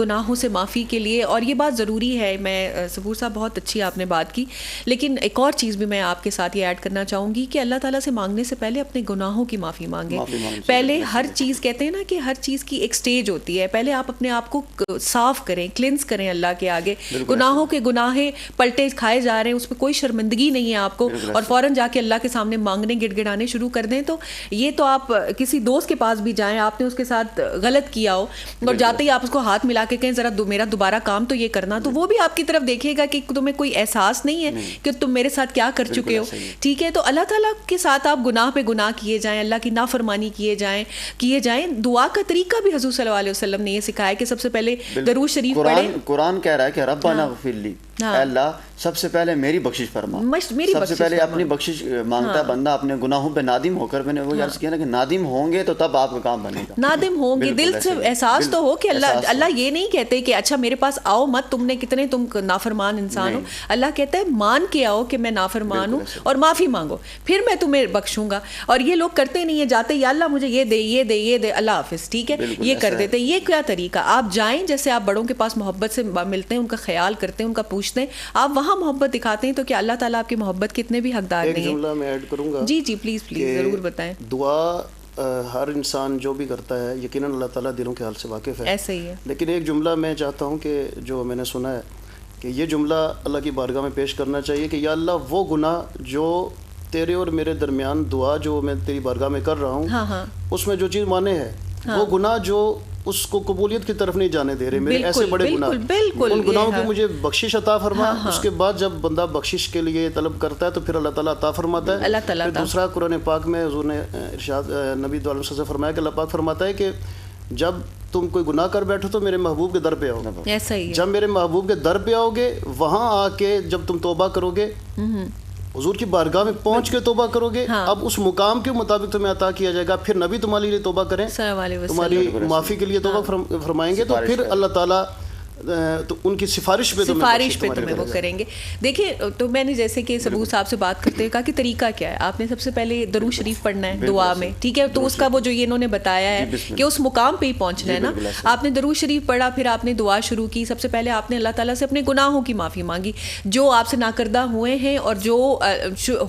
گناہوں سے معافی کے لیے. اور یہ بات ضروری ہے. میں صبور صاحب بہت اچھی آپ نے بات کی, لیکن ایک اور چیز بھی میں آپ کے ساتھ یہ ایڈ کرنا چاہوں گی کہ اللہ تعالیٰ سے مانگنے سے پہلے اپنے گناہوں کی معافی مانگیں. پہلے ہر چیز, کہتے ہیں نا کہ ہر چیز کی ایک سٹیج ہوتی ہے, پہلے آپ اپنے آپ کو صاف کریں, کلینز کریں اللہ کے آگے. گناہوں کے گناہیں پلٹے کھائے جا رہے ہیں, اس پہ کوئی شرمندگی نہیں ہے آپ کو, اور فوراً جا کے اللہ کے سامنے مانگنے گڑ گڑانے شروع کر دیں. تو یہ تو آپ کسی دوست کے پاس بھی جائیں, آپ نے اس کے ساتھ غلط کیا ہو اور جاتے ہی آپ اس کو ہاتھ ملا کے کہیں ذرا میرا دوبارہ کام تو یہ کرنا, تو وہ بھی آپ کی طرف دیکھے گا کہ تمہیں کوئی احساس نہیں ہے کہ تم میرے ساتھ کیا کر چکے ہو. ٹھیک ہے, تو اللہ تعالیٰ کے ساتھ آپ گناہ پہ گناہ کیے جائیں, اللہ کی نافرمانی کیے جائیں. دعا کا طریقہ بھی حضور صلی اللہ علیہ وسلم نے یہ سکھایا کہ سب سے پہلے درود شریف پڑھیں. قرآن کہہ رہا ہے کہ ربنا اغفر لی, اے اللہ سب سے پہلے میری بخشش فرما. سب سے پہلے اپنی بخشش مانگتا ہے بندہ اپنے گناہوں پہ نادم ہو کر. میں نے وہ عرض کیا نا کہ نادم ہوں گے تو تب آپ کا کام بنے گا. نادم ہوں گے, دل سے احساس تو ہو کہ اللہ یہ نہیں کہتے کہ اچھا میرے پاس آؤ مت, تم نے کتنے تم نافرمان انسان ہو. اللہ کہتا ہے مان کے آؤ کہ میں نافرمان ہوں اور معافی مانگو, پھر میں تمہیں بخشوں گا. اور یہ لوگ کرتے نہیں ہیں, جاتے یا اللہ مجھے یہ دے یہ دے یہ دے, اللہ حافظ, ٹھیک ہے, یہ کر دیتے. یہ کیا طریقہ؟ آپ جائیں, جیسے آپ بڑوں کے پاس محبت سے ملتے ہیں, ان کا خیال کرتے ہیں, ان کا پوچھتے ہیں, آپ وہاں محبت دکھاتے ہیں, تو کیا اللہ تعالیٰ آپ کی محبت کے اتنے بھی حقدار نہیں ہیں؟ ایک جملہ میں ایڈ کروں گا. جی پلیز ضرور بتائیں. دعا ہر انسان جو بھی کرتا ہے یقیناً اللہ تعالیٰ دلوں کے حال سے واقف ہے. ایسا ہی ہے. لیکن ایک جملہ میں چاہتا ہوں کہ جو میں نے سنا ہے کہ یہ جملہ اللہ کی بارگاہ میں پیش کرنا چاہیے کہ یا اللہ وہ گناہ جو تیرے اور میرے درمیان دعا جو میں تیری بارگاہ میں کر رہا ہوں اس میں جو چیز مانے ہے وہ گناہ جو اس کو قبولیت کی طرف نہیں جانے دے رہے, میرے ایسے بڑے گناہ, ان گناہوں کی مجھے بخشش عطا فرما. اس کے بعد جب بندہ بخشش کے لیے طلب کرتا ہے تو پھر اللہ تعالیٰ عطا فرماتا ہے. پھر دوسرا قرآن پاک میں حضور نے ارشاد نبی دو عالم سے فرمایا کہ اللہ پاک فرماتا ہے کہ جب تم کوئی گناہ کر بیٹھو تو میرے محبوب کے در پہ آؤ. ایسا ہی ہے. جب میرے محبوب کے در پہ آؤ گے, وہاں آ کے جب تم توبہ کرو گے, حضور کی بارگاہ میں پہنچ کے توبہ کرو گے, اب اس مقام کے مطابق تمہیں عطا کیا جائے گا. پھر نبی تمہارے لیے توبہ کریں, تمہاری معافی کے لیے توبہ فرمائیں گے, تو پھر اللہ تعالیٰ تو ان کی سفارش پہ تمہیں وہ کریں گے. دیکھیں, تو میں نے جیسے کہ صبور صاحب سے بات کرتے ہوئے کہا کہ طریقہ کیا ہے, آپ نے سب سے پہلے درود شریف پڑھنا ہے دعا میں, ٹھیک ہے, تو اس کا وہ جو یہ انہوں نے بتایا ہے کہ اس مقام پہ ہی پہنچنا ہے نا. آپ نے درود شریف پڑھا, پھر آپ نے دعا شروع کی. سب سے پہلے آپ نے اللہ تعالیٰ سے اپنے گناہوں کی معافی مانگی جو آپ سے ناکردہ ہوئے ہیں اور جو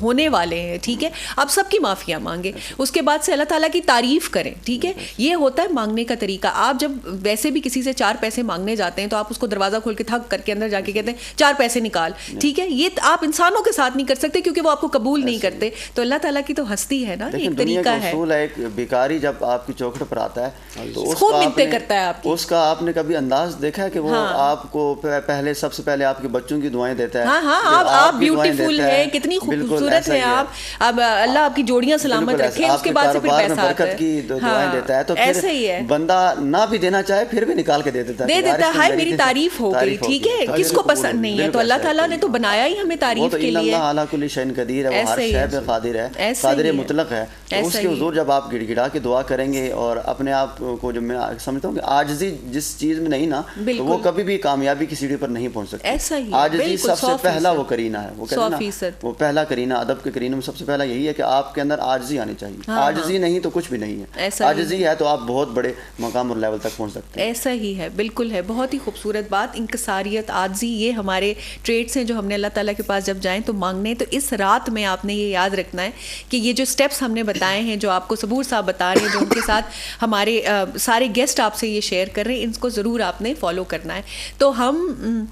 ہونے والے ہیں, ٹھیک ہے, آپ سب کی معافیاں مانگیں. اس کے بعد سے اللہ تعالیٰ کی تعریف کریں, ٹھیک ہے. یہ ہوتا ہے مانگنے کا طریقہ. آپ جب ویسے بھی کسی سے 4 پیسے مانگنے جاتے ہیں تو آپ اس کو دروازہ کھول کے تھک کر کے اندر جا کے کہتے ہیں 4 پیسے نکال, ٹھیک ہے. یہ آپ انسانوں کے ساتھ نہیں کر سکتے کیونکہ وہ آپ کو قبول نہیں کرتے. تو اللہ تعالیٰ کی تو ہستی ہے نا, ایک طریقہ ہے. اصول ہے, ایک بیکاری جب آپ کی چوکھٹ پر آتا ہے تو خوب منتیں کرتا ہے آپ کی. اس کا آپ نے کبھی انداز دیکھا ہے کہ وہ آپ کو پہلے سب سے پہلے آپ کے بچوں کی دعائیں دیتا ہے. ہاں, آپ بیوٹیفل ہیں, کتنی خوبصورت ہیں آپ, اب اللہ آپ کی جوڑیاں سلامت رکھے. اس کے بعد سے پھر پیسہ آتا ہے, کی دعائیں دیتا ہے, تو ایسا ہی ہے. بندہ نہ بھی دینا چاہے پھر بھی نکال کے دے دیتا ہے, ہائے میری تعریف ہو گئی, ٹھیک ہے. کس کو پسند نہیں ہے؟ تو اللہ تعالیٰ نے تو بنایا ہی ہمیں تعریف کے لیے. اللہ علی کل شیء قدیر ہے, وہ ہر شے پہ قادر ہے, قادر مطلق ہے. تو اس کے حضور جب آپ گڑ گڑا کے دعا کریں گے اور اپنے آپ کو, جو میں سمجھتا ہوں کہ عاجزی جس چیز میں نہیں نا, تو وہ کبھی بھی کامیابی کی سیڑھی پر نہیں پہنچ سکتی. عاجزی سب سے پہلا وہ کرینہ ہے, وہ کہتے ہیں نا, وہ پہلا کرینہ ادب کے کرینوں میں سب سے پہلا یہی ہے کہ آپ کے اندر عاجزی آنی چاہیے. عاجزی نہیں تو کچھ بھی نہیں ہے. عاجزی ہے تو آپ بہت بڑے مقام اور لیول تک پہنچ سکتے ہیں. ایسا ہی ہے, بالکل ہے. بہت ہی خوبصورت بات, انکساریت, عاجزی, یہ ہمارے ٹریٹس ہیں جو ہم نے اللہ تعالیٰ کے پاس جب جائیں تو مانگنے. تو اس رات میں آپ نے یہ یاد رکھنا ہے کہ یہ جو سٹیپس ہم نے بتائے ہیں, جو آپ کو صبور صاحب بتا رہے ہیں, جو ان کے ساتھ ہمارے سارے گیسٹ آپ سے یہ شیئر کر رہے ہیں, ان کو ضرور آپ نے فالو کرنا ہے. تو ہم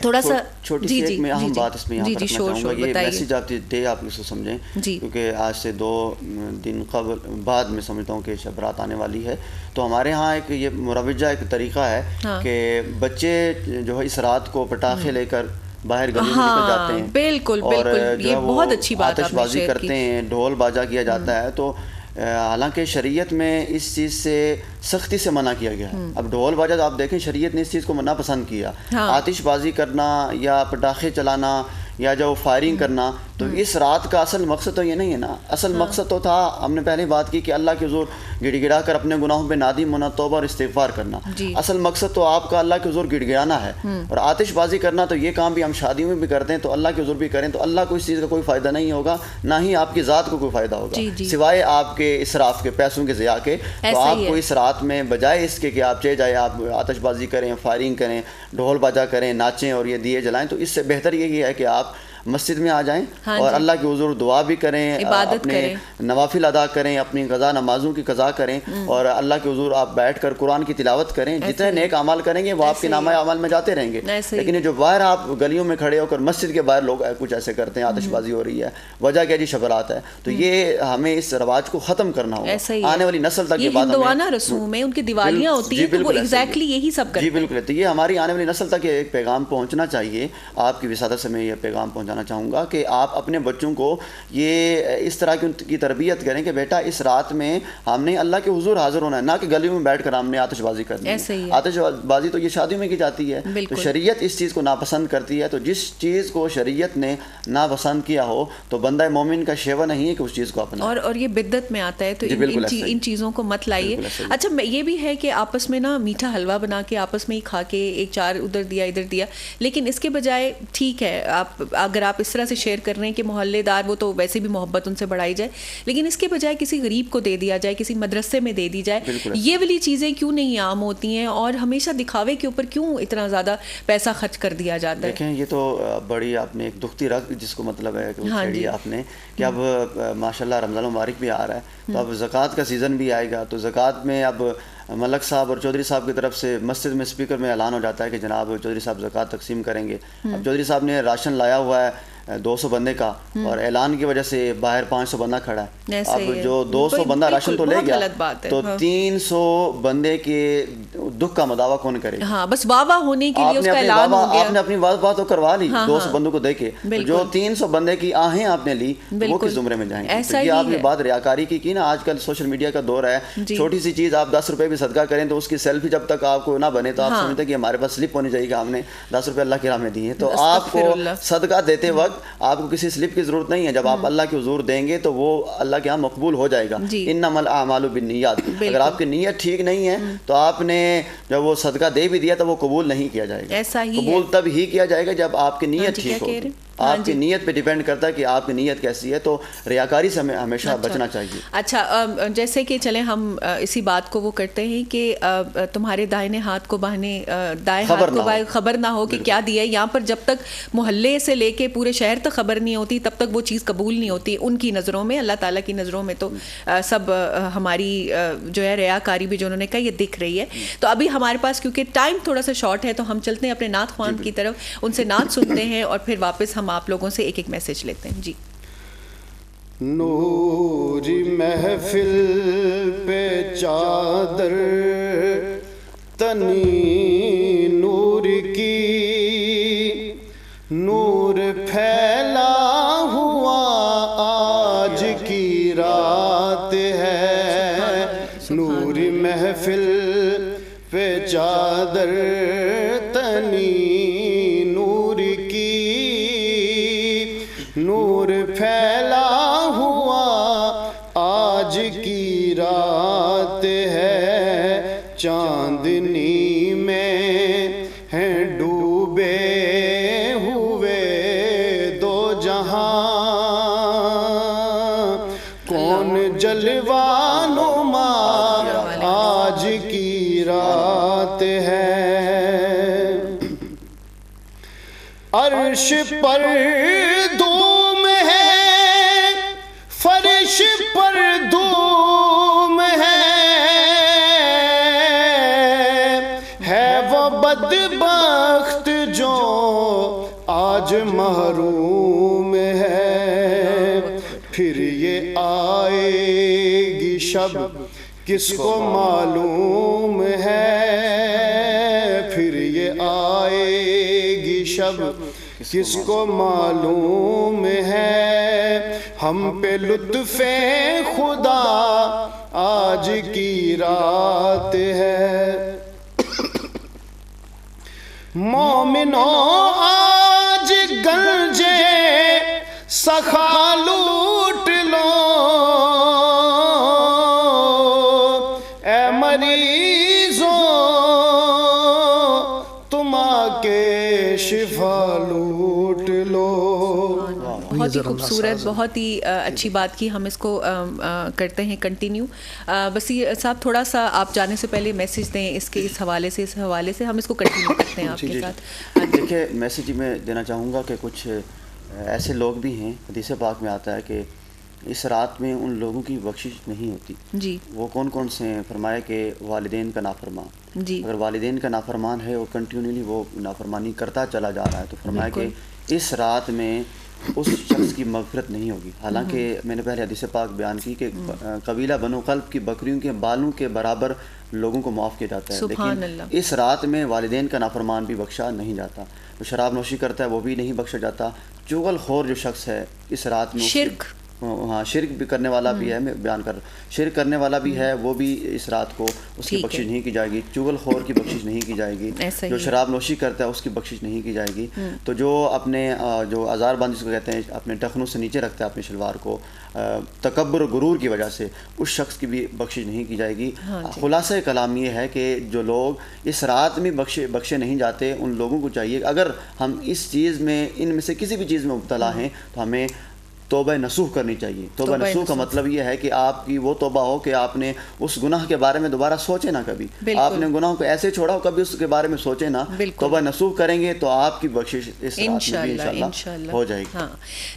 تھوڑا سا چھوٹی سی ایک میں اہم بات اس میں یہاں پر رکھنا چاہوں گا, یہ میسیج آف دی ڈے آپ اس کو سمجھیں, کیونکہ آج سے 2 دن قبل بعد میں سمجھتا ہوں کہ شب رات آنے والی ہے. تو ہمارے ہاں ایک یہ مروجہ ایک طریقہ ہے کہ بچے جو ہے اس رات کو پٹاخے لے کر باہر گلی میں نکل جاتے ہیں, بالکل بالکل, یہ بہت اچھی بات آتش بازی کرتے ہیں, ڈھول باجا کیا جاتا ہے. تو حالانکہ شریعت میں اس چیز سے سختی سے منع کیا گیا ہے. اب ڈھول باجا آپ دیکھیں, شریعت نے اس چیز کو منع پسند کیا. آتش بازی کرنا یا پٹاخے چلانا یا جو فائرنگ کرنا, تو اس رات کا اصل مقصد تو یہ نہیں ہے نا. اصل مقصد تو تھا, ہم نے پہلے بات کی کہ اللہ کے حضور گڑ گڑا کر اپنے گناہوں پہ نادم ہونا, توبہ اور استغفار کرنا. اصل مقصد تو آپ کا اللہ کے حضور گڑ گڑانا ہے. اور آتش بازی کرنا تو یہ کام بھی ہم شادیوں میں بھی کرتے ہیں, تو اللہ کے حضور بھی کریں تو اللہ کو اس چیز کا کوئی فائدہ نہیں ہوگا, نہ ہی آپ کی ذات کو کوئی فائدہ ہوگا سوائے آپ کے اسراف کے, پیسوں کے ضیاع کے. تو آپ کو اس رات میں بجائے اس کے کہ آپ چلے جائیں, آپ آتش بازی کریں, فائرنگ کریں, ڈھول باجا کریں, ناچیں اور یہ دیے جلائیں, تو اس سے بہتر یہی ہے کہ آپ مسجد میں آ جائیں اور اللہ کے حضور دعا بھی کریں, اپنے نوافل ادا کریں, اپنی قضا نمازوں کی قضا کریں, اور اللہ کے حضور آپ بیٹھ کر قرآن کی تلاوت کریں. جتنے نیک اعمال کریں گے وہ آپ کے نامہ اعمال میں جاتے رہیں گے. لیکن جو باہر آپ گلیوں میں کھڑے ہو کر مسجد کے باہر لوگ کچھ ایسے کرتے ہیں, آتش بازی ہو رہی ہے, وجہ کیا جی شب رات ہے, تو یہ ہمیں اس رواج کو ختم کرنا ہوگا. آنے والی نسل تک یہ بات ہندوانہ رسوم ہے, ان کی دیوالیاں ہوتی ہیں, وہ ایگزیکٹلی یہی سب کرتے ہیں. جی بالکل, تو یہ ہماری آنے والی نسل تک ایک پیغام پہنچنا چاہیے. آپ کی وسادت سے میں یہ پیغام پہنچانا چاہوں گا کہ آپ اپنے بچوں کو یہ اس طرح کی تربیت کریں کہ بیٹا اس رات میں ہم نے اللہ کے حضور حاضر ہونا ہے, نہ کہ گلیوں میں بیٹھ کر ہم نے آتش بازی کرنی ہے. آتش بازی تو یہ شادیوں میں کی جاتی ہے, تو شریعت اس چیز کو ناپسند کرتی ہے. تو جس چیز کو شریعت نے ناپسند کیا ہو تو بندہ مومن کا شیوا نہیں ہے کہ اس چیز کو اپنا, اور یہ بدعت میں آتا ہے, تو ان چیزوں کو مت لائیے. اچھا یہ بھی ہے کہ آپس میں نا میٹھا حلوہ بنا کے آپس میں ہی کھا کے ایک چار ادھر دیا ادھر دیا, لیکن اس کے بجائے ٹھیک ہے آپ اگر آپ اس طرح سے شیئر کر رہے ہیں کہ محلے دار وہ تو ویسے بھی محبت ان سے بڑھائی جائے, لیکن اس کے بجائے کسی غریب کو دے دیا جائے, کسی مدرسے میں دے دی جائے. یہ والی چیزیں کیوں نہیں عام ہوتی ہیں, اور ہمیشہ دکھاوے کے اوپر کیوں اتنا زیادہ پیسہ خرچ کر دیا جاتا ہے؟ دیکھیں یہ تو بڑی آپ نے ایک دکھتی رگ جس کو مطلب ہے کہ آپ نے کہ اب ماشاءاللہ رمضان مبارک بھی آ رہا ہے, تو اب زکوٰۃ کا سیزن بھی آئے گا. تو زکوٰۃ میں اب ملک صاحب اور چودھری صاحب کی طرف سے مسجد میں اسپیکر میں اعلان ہو جاتا ہے کہ جناب چودھری صاحب زکوٰۃ تقسیم کریں گے. اب چودھری صاحب نے راشن لایا ہوا ہے 200 بندے کا, اور اعلان کی وجہ سے باہر 500 بندہ کھڑا ہے. اب جو 200 بندہ راشن تو لے گیا, تو 300 بندے کے دکھ کا مداوع کون کرے گا؟ ہاں بس واہ واہ ہونے کے لیے اس کا اعلان ہو گیا, آپ نے اپنی واہ تو کروا لی 200 بندوں کو دے کے, جو 300 بندے کی آہیں آپ نے لی وہ کس زمرے میں جائیں گے؟ یہ آپ نے بات ریاکاری کی نا. آج کل سوشل میڈیا کا دور ہے, چھوٹی سی چیز آپ 10 روپے بھی صدقہ کریں تو اس کی سیلفی جب تک آپ کو نہ بنے تو آپ سمجھتے ہیں کہ ہمارے پاس سلپ ہونی چاہیے کہ ہم نے 10 روپے اللہ کی راہ میں دیے. تو آپ کو صدقہ دیتے وقت آپ کو کسی سلپ کی ضرورت نہیں ہے. جب آپ اللہ کے حضور دیں گے تو وہ اللہ کے ہاں مقبول ہو جائے گا. انما الاعمال بالنیات. اگر آپ کی نیت ٹھیک نہیں ہے تو آپ نے جب وہ صدقہ دے بھی دیا تو وہ قبول نہیں کیا جائے گا. قبول تب ہی کیا جائے گا جب آپ کی نیت ٹھیک ہو. آپ کی نیت پہ ڈیپینڈ کرتا ہے کہ آپ کی نیت کیسی ہے. تو ریاکاری سے ہمیں ہمیشہ بچنا چاہیے. اچھا جیسے کہ چلیں ہم اسی بات کو وہ کرتے ہیں کہ تمہارے دائیں ہاتھ کو بہانے دائیں ہاتھ کو خبر نہ ہو کہ کیا دیا ہے. یہاں پر جب تک محلے سے لے کے پورے شہر تک خبر نہیں ہوتی تب تک وہ چیز قبول نہیں ہوتی ان کی نظروں میں. اللہ تعالیٰ کی نظروں میں تو سب ہماری جو ہے ریاکاری بھی جو انہوں نے کہا یہ دکھ رہی ہے. تو ابھی ہمارے پاس کیونکہ ٹائم تھوڑا سا شارٹ ہے تو ہم چلتے ہیں اپنے نعت خوان کی طرف, ان سے نعت سنتے ہیں اور پھر واپس ہم آپ لوگوں سے ایک ایک میسج لیتے ہیں. جی نوری محفل پہ چادر تنی نور کی, نور پھیلا ہوا آج کی رات ہے. نوری محفل پہ چادر تنی نور کی, نور پھیلا ہوا آج کی رات ہے. چاندنی میں ہیں ڈوبے ہوئے دو جہاں, کون جلوہ نما آج کی رات ہے. عرش پر دھوم ہے, فرش پر دھوم ہے وہ بدبخت جو آج محروم ہے. پھر یہ آئے گی شب کس کو معلوم ہے, پھر یہ آئے گی شب کس کو معلوم ہے. ہم پہ لطف خدا آج کی رات ہے. مومنوں آج گنجے سخا لوٹ لو اے مریضوں تم آ کے شفا لوٹ لو. بہت ہی خوبصورت, بہت ہی اچھی بات کی. ہم اس کو کرتے ہیں کنٹینیو. بصیر صاحب تھوڑا سا آپ جانے سے پہلے میسیج دیں اس حوالے سے ہم اس کو کنٹینیو کرتے ہیں آپ کے ساتھ. دیکھیے میسیج میں دینا چاہوں گا کہ کچھ ایسے لوگ بھی ہیں, حدیث پاک میں آتا ہے کہ اس رات میں ان لوگوں کی بخشش نہیں ہوتی. جی وہ کون کون سے ہیں؟ فرمایا کہ والدین کا نافرمان. جی اگر والدین کا نافرمان ہے وہ کنٹینیولی وہ نافرمانی کرتا چلا جا رہا ہے تو فرمایا کہ اس رات میں اس شخص کی مغفرت نہیں ہوگی. حالانکہ میں نے پہلے حدیث پاک بیان کی کہ قبیلہ بنو قلب کی بکریوں کے بالوں کے برابر لوگوں کو معاف کیا جاتا ہے, لیکن اس رات میں والدین کا نافرمان بھی بخشا نہیں جاتا. جو شراب نوشی کرتا ہے وہ بھی نہیں بخشا جاتا. چغل خور جو شخص ہے اس رات میں شرک بھی کرنے والا بھی ہے, میں بیان کر رہا ہوں, شرک کرنے والا بھی ہے, وہ بھی اس رات کو اس کی بخشش نہیں کی جائے گی. چغل خور کی بخشش نہیں کی جائے گی. جو شراب نوشی کرتا ہے اس کی بخشش نہیں کی جائے گی. تو جو اپنے جو آزار بند جس کو کہتے ہیں اپنے ٹخنوں سے نیچے رکھتا ہے اپنی شلوار کو تکبر و غرور کی وجہ سے, اس شخص کی بھی بخشش نہیں کی جائے گی. خلاصہ کلام یہ ہے کہ جو لوگ اس رات میں بخشے نہیں جاتے ان لوگوں کو چاہیے اگر ہم اس چیز میں ان میں سے کسی بھی چیز میں مبتلا ہیں تو ہمیں توبہ نصوح کرنی چاہیے. توبہ نصوح کا مطلب یہ ہے کہ آپ کی وہ توبہ ہو کہ آپ نے اس گناہ کے بارے میں دوبارہ سوچے نہ, کبھی آپ نے گناہوں کو ایسے چھوڑا ہو کبھی اس کے بارے میں سوچے نہ. توبہ نصوح کریں گے تو آپ کی بخشش اس رات میں بھی انشاءاللہ ہو جائے گی. ہاں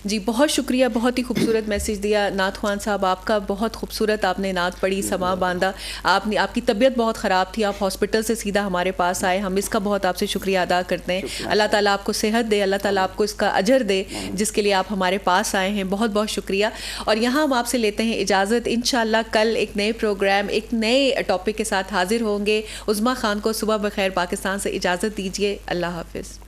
جی, بہت شکریہ, بہت ہی خوبصورت میسیج دیا. نعت خوان صاحب آپ کا بہت خوبصورت, آپ نے نعت پڑھی, سما باندھا. آپ کی طبیعت بہت خراب تھی, آپ ہاسپٹل سے سیدھا ہمارے پاس آئے, ہم اس کا بہت آپ سے شکریہ ادا کرتے ہیں. اللہ تعالیٰ آپ کو صحت دے, اللہ تعالیٰ آپ کو اس کا اجر دے جس کے لیے آپ ہمارے پاس آئے ہیں. بہت بہت شکریہ. اور یہاں ہم آپ سے لیتے ہیں اجازت. انشاءاللہ کل ایک نئے پروگرام ایک نئے ٹاپک کے ساتھ حاضر ہوں گے. عظمیٰ خان کو صبح بخیر پاکستان سے اجازت دیجیے. اللہ حافظ.